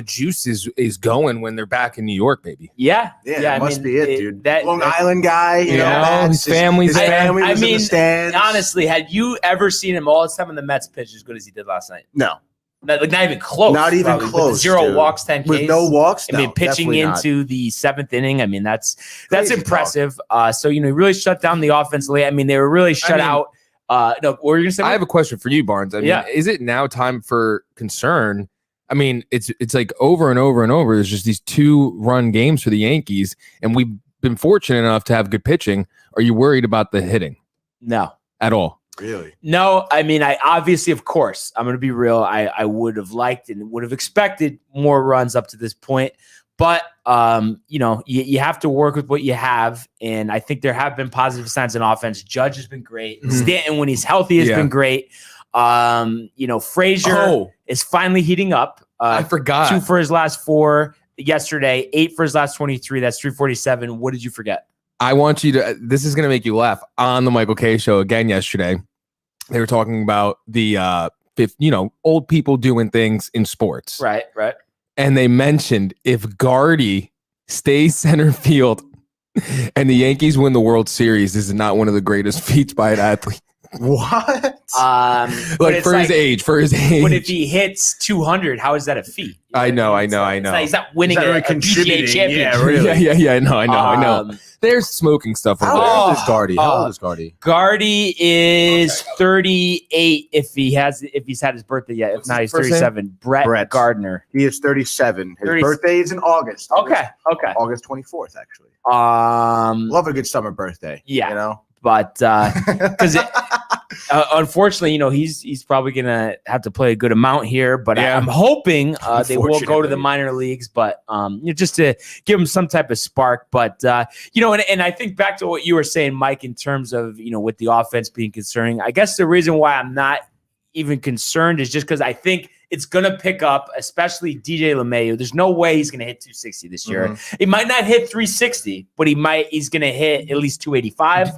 juice is going when they're back in New York. Maybe. Yeah, Yeah, I that must mean, be it, dude. Long that- Island guy, you know, Yeah, Mets, his family's his there. family I was in mean, the stands. honestly, had you ever seen him all the time in the Mets pitch as good as he did last night? No, Not even close. not even probably. With close. 0 dude. walks, 10 Ks. with no walks. I mean, No, pitching definitely not. into the 7th inning. I mean, that's Crazy impressive. So he really shut down the offense late. I mean, they were really shut mean, out. No, what were you gonna say? I have a question for you, Barnes. I mean, Yeah. is it now time for concern? I mean, it's like over and over and over. There's just these 2-run games for the Yankees, and we've been fortunate enough to have good pitching. Are you worried about the hitting No. at all? Really? No, I mean, I obviously, of course, I'm going to be real. I would have liked and would have expected more runs up to this point. But, you have to work with what you have. And I think there have been positive signs in offense. Judge has been great. Stanton, when he's healthy, has been great. Frazier is finally heating up. I forgot. 2 for his last 4 yesterday, 8 for his last 23. That's 347. What did you forget? I want you to. This is going to make you laugh. On the Michael K show again yesterday, they were talking about the old people doing things in sports, Right. and they mentioned if Gardy stays center field and the Yankees win the World Series, this is not one of the greatest feats by an athlete. What? But Like it's for his age. But if he hits 200, how is that a feat? You I know, what I mean? know. He's not winning He's not a really PGA contributing. championship. Yeah, really. Yeah. I know. There's smoking stuff over there. How old is Gardy? How old is Gardy? Gardy is 38 if he's had his birthday yet. If not, he's his first 37. Brett Gardner. He is 37. His 30 birthday is in August. Okay. August 24th, actually. Um, Love a good summer birthday. Yeah. You know? but because unfortunately, he's probably gonna have to play a good amount here. But Yeah. I'm hoping they will go to the Unfortunately. minor leagues, but just to give him some type of spark. But and I think back to what you were saying, Mike, in terms of with the offense being concerning. I guess the reason why I'm not even concerned is just because I think it's going to pick up, especially DJ LeMahieu. There's no way he's going to hit 260 this year. He might not hit 360, but he's going to hit at least 285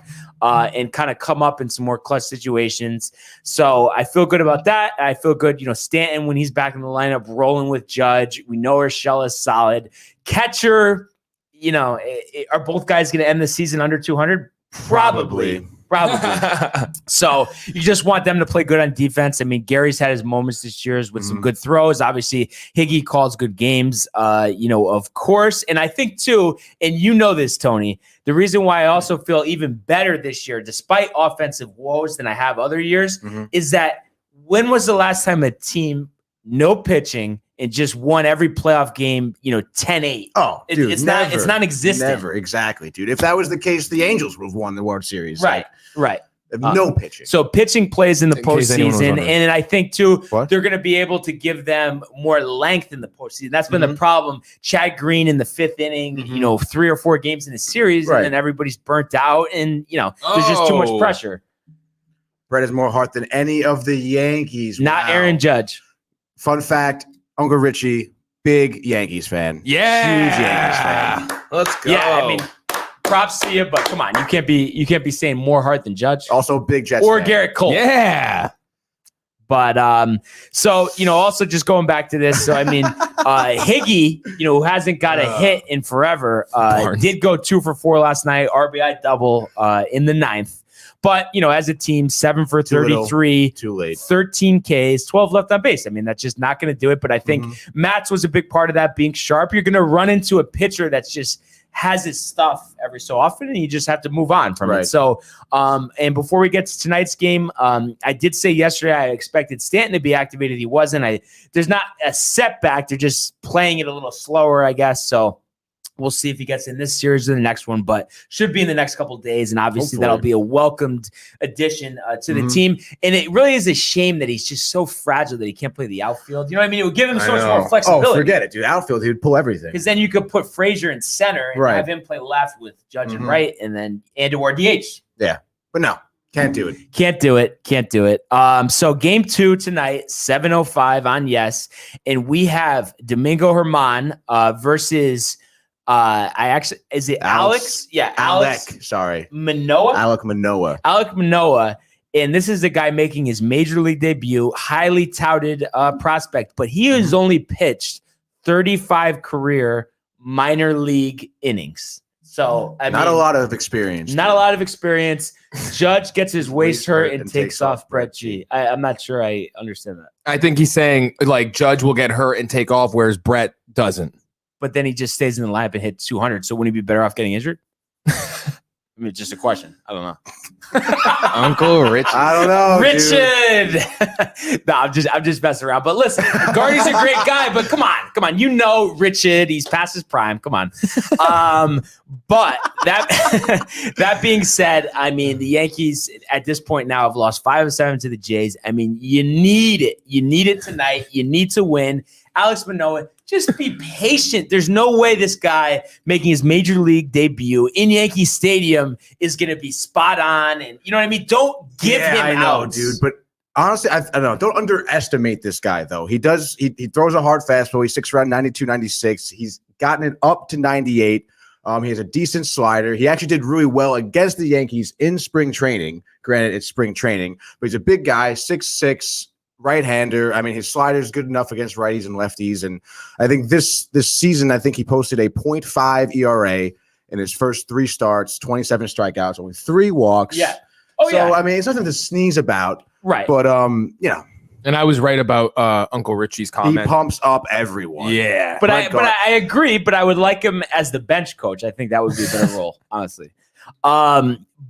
and kind of come up in some more clutch situations. So I feel good about that. I feel good, Stanton, when he's back in the lineup, rolling with Judge. We know Urshela is solid. Catcher, are both guys going to end the season under 200? Probably. So you just want them to play good on defense. I mean, Gary's had his moments this year with some good throws. Obviously, Higgy calls good games, of course. And I think, too, and this, Tony, the reason why I also feel even better this year, despite offensive woes than I have other years, is that when was the last time a team, no pitching, and just won every playoff game, 10-8. Oh, dude, it's non-existent. Never, exactly, dude. If that was the case, the Angels would have won the World Series. Right. No pitching. So pitching plays in the In case anyone was postseason, wondering. and I think too What? they're going to be able to give them more length in the postseason. That's been the problem. Chad Green in the 5th inning, 3 or 4 games in the series, Right. and then everybody's burnt out, and there's just too much pressure. Brett has more heart than any of the Yankees. Not Wow. Aaron Judge. Fun fact: Uncle Richie, big Yankees fan. Huge Yankees fan. Let's go. Yeah, I mean, props to you, but come on, you can't be saying more heart than Judge Also, big Jets or fan. Garrett Cole. Yeah. But so also just going back to this, so I mean, Higgy, who hasn't got a hit in forever, did go 2 for 4 last night, RBI double in the 9th. But as a team, 7 for 33, Too late. 13 Ks, 12 left on base. I mean, that's just not going to do it. But I think Matz was a big part of that, being sharp. You're going to run into a pitcher that's just has his stuff every so often, and you just have to move on from it. So, and before we get to tonight's game, I did say yesterday I expected Stanton to be activated. He wasn't. There's not a setback. They're just playing it a little slower, I guess. So we'll see if he gets in this series or the next one, but should be in the next couple of days. And obviously that'll be a welcomed addition to the team. And it really is a shame that he's just so fragile that he can't play the outfield. You know what I mean? It would give him so much more flexibility. Oh, forget it, dude. Outfield, he would pull everything. Because then you could put Frazier in center and have him play left with Judge and right, and then or DH. Yeah, but no, can't do it. Can't do it. So game 2 tonight, 7:05 on Yes, and we have Domingo Germán versus is it Alex? Yeah, Alex. Sorry, Manoah. Alek Manoah. Alek Manoah. And this is the guy making his major league debut, highly touted prospect, but he has only pitched 35 career minor league innings. So I Not mean, a lot of experience. Not a lot of experience. Judge gets his waist hurt and takes off Brett G. I'm not sure I understand that. I think he's saying like Judge will get hurt and take off, whereas Brett doesn't. But then he just stays in the lineup and hit 200. So wouldn't he be better off getting injured? I mean, just a question. I don't know. Uncle Rich. I don't know, Richard. No, I'm just messing around. But listen, Gardy's a great guy. But come on, Richard. He's past his prime. Come on. But that being said, I mean, the Yankees at this point now have lost 5 of 7 to the Jays. I mean, you need it. You need it tonight. You need to win. Alex Manoah, just be patient. There's no way this guy making his major league debut in Yankee Stadium is going to be spot on. And you know what I mean? Don't give him I know, outs. dude. But honestly, I don't know. Don't underestimate this guy, though. He does. He throws a hard fastball. He sticks around 92, 96. He's gotten it up to 98. He has a decent slider. He actually did really well against the Yankees in spring training. Granted, it's spring training, but he's a big guy, 6'6", right-hander. I mean, his slider is good enough against righties and lefties. And I think this season, I think he posted a .5 ERA in his first 3 starts, 27 strikeouts, only 3 walks. Yeah. Oh, so, yeah. I mean, it's nothing to sneeze about. Right. But, And I was right about Uncle Richie's he comment. pumps up everyone. Yeah. But I agree, but I would like him as the bench coach. I think that would be a better role, honestly.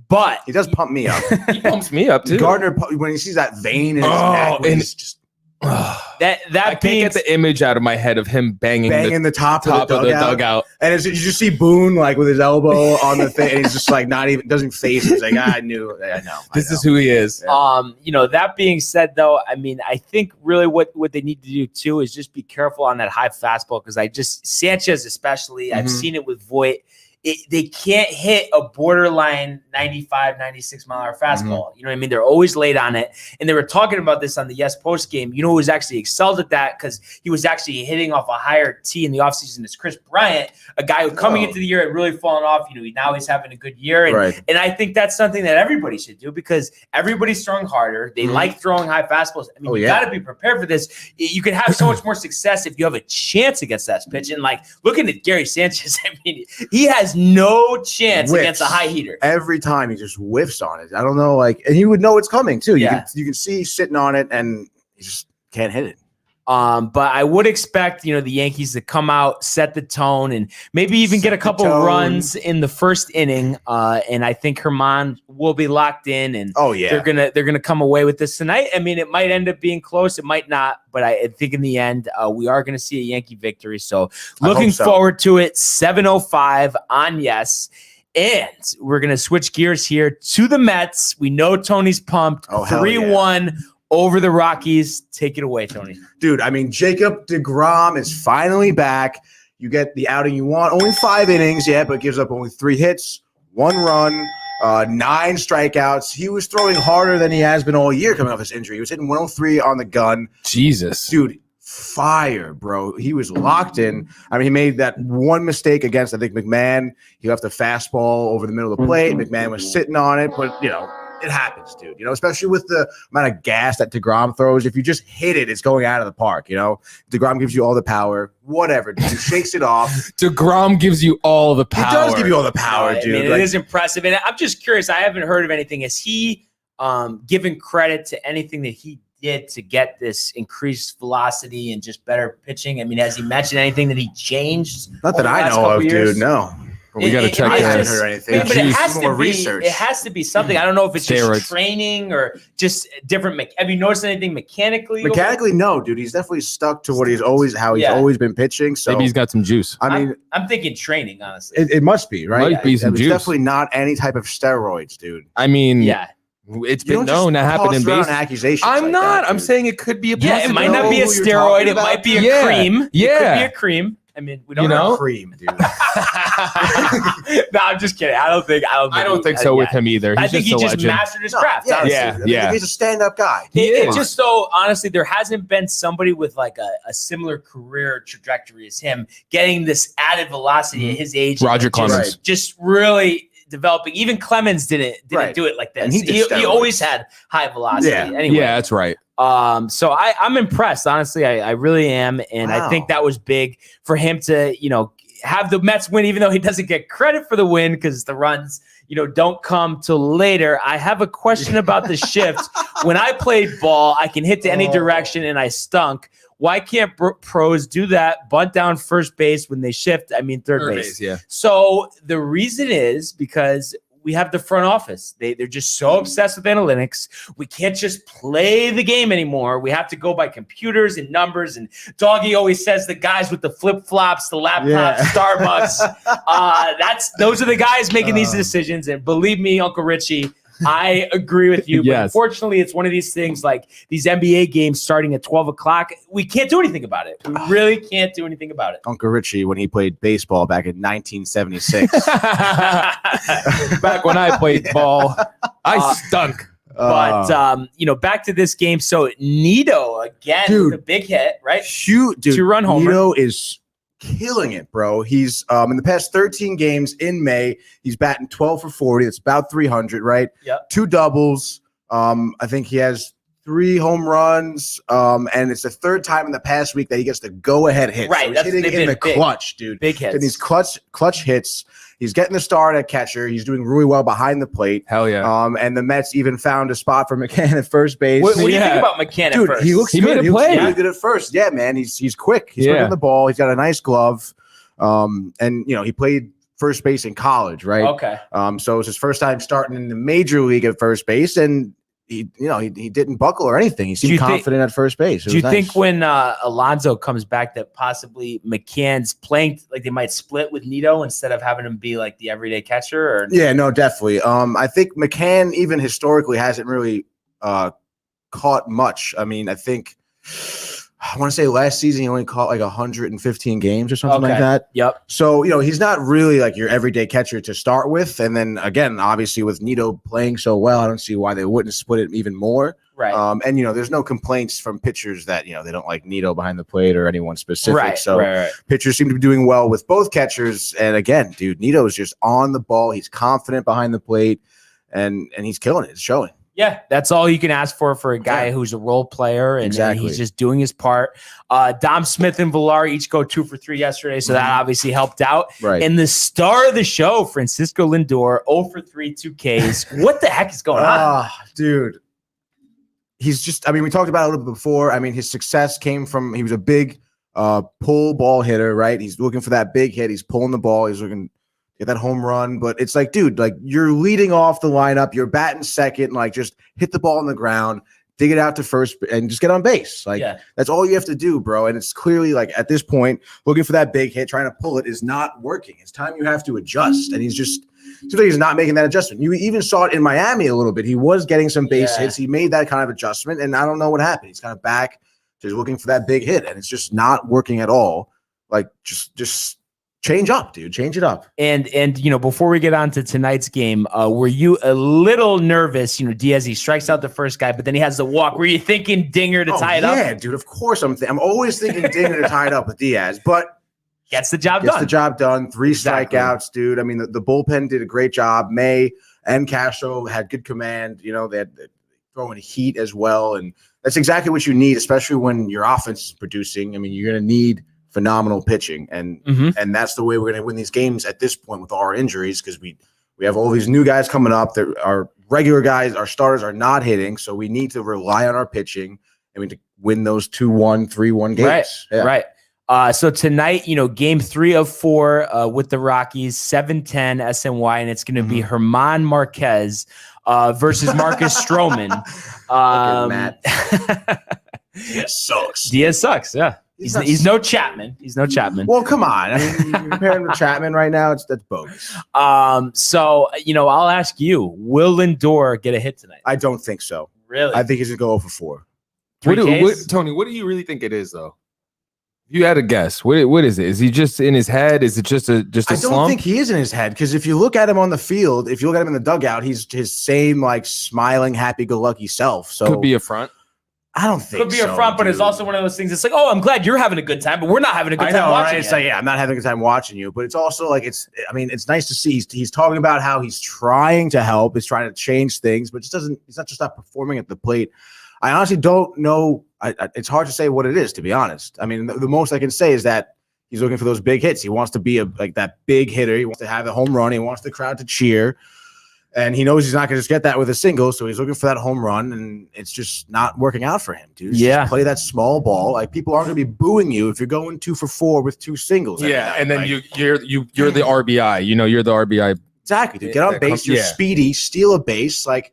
But He does pump me up. He pumps me up too. Gardner, when he sees that vein in his neck, and it's just that I can't get the image out of my head of him banging the top top of the dugout. And you just see Boone like with his elbow on the thing, and he's just like doesn't face it. He's like, I know. This is who he is. That being said, though, I mean, I think really what they need to do too is just be careful on that high fastball, because Sanchez especially, I've seen it with Voit. They can't hit a borderline 95, 96 mile per hour fastball. You know what I mean? They're always late on it. And they were talking about this on the Yes post game. You know who was actually excelled at that, because he was actually hitting off a higher tee in the offseason, is Chris Bryant, a guy who coming into the year had really fallen off. Now he's having a good year. And I think that's something that everybody should do, because everybody's throwing harder. They like throwing high fastballs. I mean, you got to be prepared for this. You can have so much more success if you have a chance against that pitch. And like looking at Gary Sanchez, I mean, he has no chance against a high heater. Every time he just whiffs on it. I don't know, and he would know it's coming too. You can see he's sitting on it and he just can't hit it. But I would expect, the Yankees to come out, set the tone, and maybe even get a couple runs in the first inning. And I think Herman will be locked in, and they're gonna come away with this tonight. I mean, it might end up being close, it might not, but I think in the end, we are gonna see a Yankee victory. So looking forward to it. 7:05 on Yes. And we're gonna switch gears here to the Mets. We know Tony's pumped. 3-1. Over the Rockies. Take it away, Tony. Dude, I mean, Jacob deGrom is finally back. You get the outing you want. Only 5 innings, but gives up only 3 hits, 1 run, 9 strikeouts. He was throwing harder than he has been all year coming off his injury. He was hitting 103 on the gun. Jesus. Dude, fire, bro. He was locked in. I mean, he made that one mistake against, I think, McMahon. He left a fastball over the middle of the plate. McMahon was sitting on it, but, it happens, dude. Especially with the amount of gas that DeGrom throws. If you just hit it, it's going out of the park. DeGrom gives you all the power. Whatever, dude. He shakes it off. DeGrom gives you all the power. He does give you all the power, dude. I mean, it is impressive. And I'm just curious. I haven't heard of anything. Is he given credit to anything that he did to get this increased velocity and just better pitching? I mean, has he mentioned anything that he changed? Not that I know of, dude. No. We got to check I that. haven't heard anything. But it has more to be research. It has to be something. I don't know if it's just training or just different. Have you noticed anything mechanically? Mechanically, no, dude. He's definitely stuck to what he's always been pitching. So maybe he's got some juice. I mean, I'm thinking training, honestly. It must be, right? Might be some it's juice. definitely not any type of steroids, dude. I mean, You it's been don't known to just happen toss in around baseball. accusations I'm like not. that, I'm dude. saying it could be a Yeah, it might not be a who you're steroid. talking It about? might be a cream. Yeah. It could be a cream. I mean, we don't know. Cream, dude. No, I'm just kidding. I don't think so with him either. I think he just mastered his craft. Yeah. He's a stand-up guy. It's just so, honestly, there hasn't been somebody with like a similar career trajectory as him getting this added velocity at his age. Roger Clemens. Just really developing. Even Clemens didn't do it like this. He always had high velocity. Anyway. Yeah, that's right. So I'm impressed. Honestly, I really am. And I think that was big for him to, have the Mets win, even though he doesn't get credit for the win because the runs, don't come till later. I have a question about the shift. When I played ball, I can hit to any direction and I stunk. Why can't pros do that? Bunt down first base when they shift. I mean, third base. Yeah. So the reason is because we have the front office. They're just so obsessed with analytics. We can't just play the game anymore. We have to go by computers and numbers. And Doggy always says the guys with the flip-flops, the laptops, Starbucks. Those are the guys making these decisions. And believe me, Uncle Richie, I agree with you. But unfortunately, it's one of these things like these NBA games starting at 12 o'clock. We can't do anything about it. We really can't do anything about it. Uncle Richie, when he played baseball back in 1976. Back when I played ball, I stunk. But, back to this game. So Nito, again, with a big hit, right? Huge, dude. 2-run homer. Nito is killing it, bro. He's in the past 13 games in May, he's batting 12 for 40. That's about 300, right? Yep. 2 doubles. I think he has 3 home runs. And it's the 3rd time in the past week that he gets the go-ahead hit. Right. So he's hitting in the clutch, dude. Big hits. And these clutch hits. He's getting the start at catcher. He's doing really well behind the plate. Hell yeah. And the Mets even found a spot for McCann at first base. What do you think about McCann at first? He looks He good. made a play. He looks really good at first. Yeah, man. He's quick. He's quick on the ball. He's got a nice glove. And he played first base in college, right? Okay. So it's his first time starting in the major league at first base, and he didn't buckle or anything. He seemed confident at first base. Do you think when Alonso comes back that possibly McCann's playing like they might split with Nito instead of having him be like the everyday catcher? Or yeah, no, definitely. I think McCann even historically hasn't really caught much. I mean, I want to say last season he only caught like 115 games or something like that. Yep. So, he's not really like your everyday catcher to start with. And then again, obviously with Nito playing so well, I don't see why they wouldn't split it even more. Right. And, there's no complaints from pitchers that, they don't like Nito behind the plate or anyone specific. Right. So pitchers seem to be doing well with both catchers. And again, dude, Nito is just on the ball. He's confident behind the plate and he's killing it. It's showing. Yeah, that's all you can ask for a guy who's a role player, and he's just doing his part. Dom Smith and Villar each go 2 for 3 yesterday, so that obviously helped out. Right. And the star of the show, Francisco Lindor, 0 for 3, 2 Ks. What the heck is going on? Dude. he's just, I mean, we talked about it a little bit before. I mean, his success came from, he was a big pull ball hitter, right? He's looking for that big hit. He's pulling the ball. He's looking to get that home run. But it's like, dude, like you're leading off the lineup. You're batting second. Like just hit the ball on the ground, dig it out to first, and just get on base. Like that's all you have to do, bro. And it's clearly like at this point, looking for that big hit, trying to pull it is not working. It's time you have to adjust. And he's just, seems like he's not making that adjustment. You even saw it in Miami a little bit. He was getting some base hits. He made that kind of adjustment, and I don't know what happened. He's kind of back to looking for that big hit, and it's just not working at all. Like, just change up, dude. Change it up. And you know, before we get on to tonight's game, were you a little nervous? You know, Diaz, he strikes out the first guy, but then he has the walk. Were you thinking dinger to tie it up? Yeah, dude. Of course, I'm always thinking dinger to tie it up with Diaz, but. Gets the job done. 3 strikeouts, dude. I mean, the bullpen did a great job. May and Castro had good command. You know, they're throwing heat as well. And that's exactly what you need, especially when your offense is producing. I mean, you're going to need phenomenal pitching. And that's the way we're going to win these games at this point with all our injuries, because we have all these new guys coming up. Our regular guys, our starters are not hitting. So we need to rely on our pitching. I mean, to win those 2-1, 3-1 games. Right. So tonight, you know, game 3 of 4 with the Rockies, 7-10 SNY, and it's going to be German Marquez versus Marcus Stroman. Matt. Diaz sucks. Yeah. He's no Chapman. He's no Chapman. Well, come on. I mean, you're comparing him to Chapman right now. That's bogus. So, you know, I'll ask you, will Lindor get a hit tonight? I don't think so. Really? I think he's going to go 0 What for 4. Tony, what do you really think it is, though? If you had a guess, what is it? Is he just in his head? Is it just a slump? I don't think he is in his head, because if you look at him on the field, if you look at him in the dugout, he's his same like smiling, happy-go-lucky self. So could be a front. I don't think could be a front, but it's also one of those things. It's like, oh, I'm glad you're having a good time, but we're not having a good time watching. It's like, I'm not having a good time watching you, but it's also like it's nice to see he's talking about how he's trying to help, he's trying to change things, but he's not just not performing at the plate. I honestly don't know. It's hard to say what it is, to be honest. I mean, the most I can say is that he's looking for those big hits. He wants to be that big hitter. He wants to have a home run. He wants the crowd to cheer. And he knows he's not going to just get that with a single, so he's looking for that home run, and it's just not working out for him, dude. Just play that small ball. Like, people aren't going to be booing you if you're going 2 for 4 with 2 singles. Yeah, and then you're the RBI. You know, you're the RBI. Exactly, dude. Get on base. You're speedy. Steal a base. Like,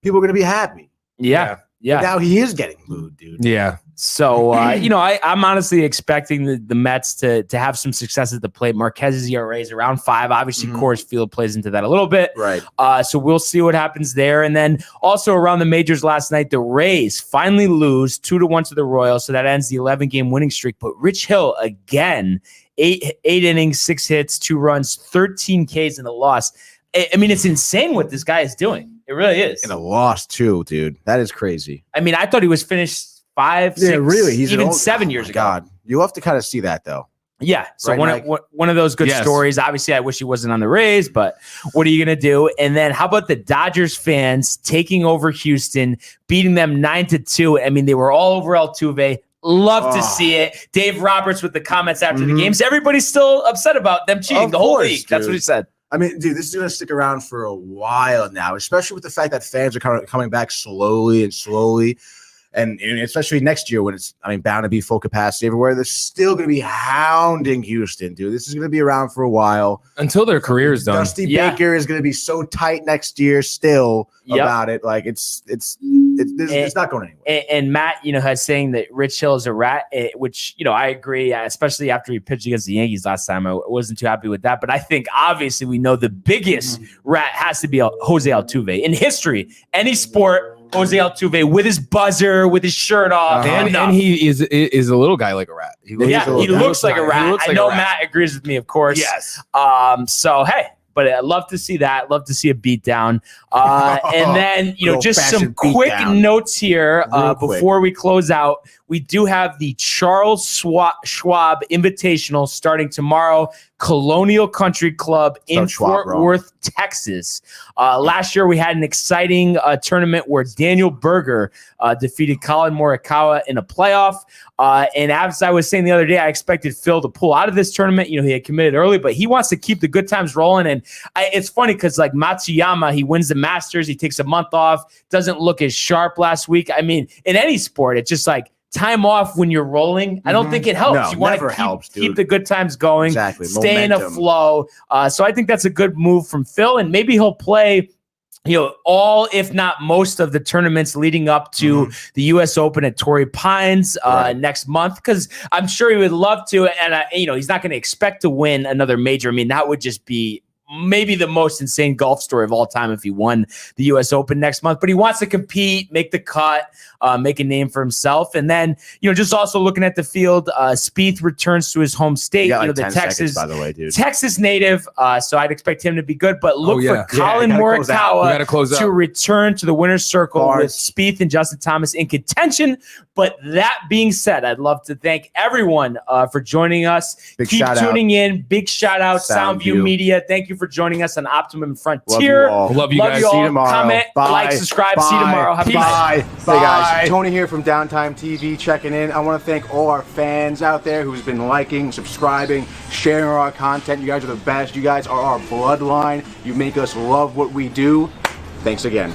people are going to be happy. Yeah. But now he is getting booed, dude. Yeah. So, you know, I'm honestly expecting the Mets to have some success at the plate. Marquez's ERA is around 5. Obviously, Coors Field plays into that a little bit. Right. So we'll see what happens there. And then also around the majors last night, the Rays finally lose 2-1 to the Royals. So that ends the 11-game winning streak. But Rich Hill, again, 8 innings, 6 hits, 2 runs, 13 Ks in the loss. I mean, it's insane what this guy is doing. It really is. And a loss, too, dude. That is crazy. I mean, I thought he was finished 5, 6, really. He's even 7 years ago. God, you have to kind of see that, though. Yeah. So right, one of those good stories. Obviously, I wish he wasn't on the Rays, but what are you going to do? And then how about the Dodgers fans taking over Houston, beating them 9-2? I mean, they were all over Altuve. Love to see it. Dave Roberts with the comments after the games. Everybody's still upset about them cheating the whole league. That's what he said. I mean, dude, this is going to stick around for a while now, especially with the fact that fans are kind of coming back slowly. And especially next year when it's, bound to be full capacity everywhere, they're still going to be hounding Houston, dude. This is going to be around for a while. Until their career is done. Dusty Baker is going to be so tight next year still about it. Like, it's not going anywhere. And Matt, has saying that Rich Hill is a rat, which, I agree, especially after he pitched against the Yankees last time. I wasn't too happy with that. But I think, obviously, we know the biggest rat has to be Jose Altuve. In history, any sport, Jose Altuve with his buzzer, with his shirt off. And he is a little guy like a rat. He looks like a rat. I know Matt agrees with me, of course. Yes. So, hey. But I'd love to see that. Love to see a beatdown. And then, just some quick notes here before we close out. We do have the Charles Schwab Invitational starting tomorrow. Colonial Country Club in Schwab, Fort bro. Worth, Texas. Last year, we had an exciting tournament where Daniel Berger defeated Colin Morikawa in a playoff. And as I was saying the other day, I expected Phil to pull out of this tournament. You know, he had committed early, but he wants to keep the good times rolling. And it's funny because, like, Matsuyama, he wins the Masters. He takes a month off, doesn't look as sharp last week. I mean, in any sport, it's just like time off when you're rolling. I don't think it helps. No, You want never to keep the good times going, Exactly. stay in a Momentum. flow. So I think that's a good move from Phil, and maybe he'll play, you know, all, if not most of the tournaments leading up to the U.S. Open at Torrey Pines next month, because I'm sure he would love to. And, you know, he's not going to expect to win another major. I mean, that would just be maybe the most insane golf story of all time if he won the U.S. Open next month. But he wants to compete, make the cut, make a name for himself. And then, you know, just also looking at the field, Spieth returns to his home state. You got, like, you know, the 10 seconds, Texas, by the way, dude. Texas native. So I'd expect him to be good. But look for Colin you gotta close out. We gotta close Morikawa to out. return to the winner's circle Bars. with Spieth and Justin Thomas in contention. But that being said, I'd love to thank everyone for joining us. Big Keep shout out. tuning in. Big shout out, Soundview Soundview. Media. Thank you for joining us on Optimum Love you Frontier. all. Love you Love guys. you See all. you tomorrow. Comment, Bye. like, subscribe. See you Bye. tomorrow. Have a good Bye. night. Bye. Hey guys, Tony here from Downtime TV checking in. I want to thank all our fans out there who's been liking, subscribing, sharing our content. You guys are the best. You guys are our bloodline. You make us love what we do. Thanks again.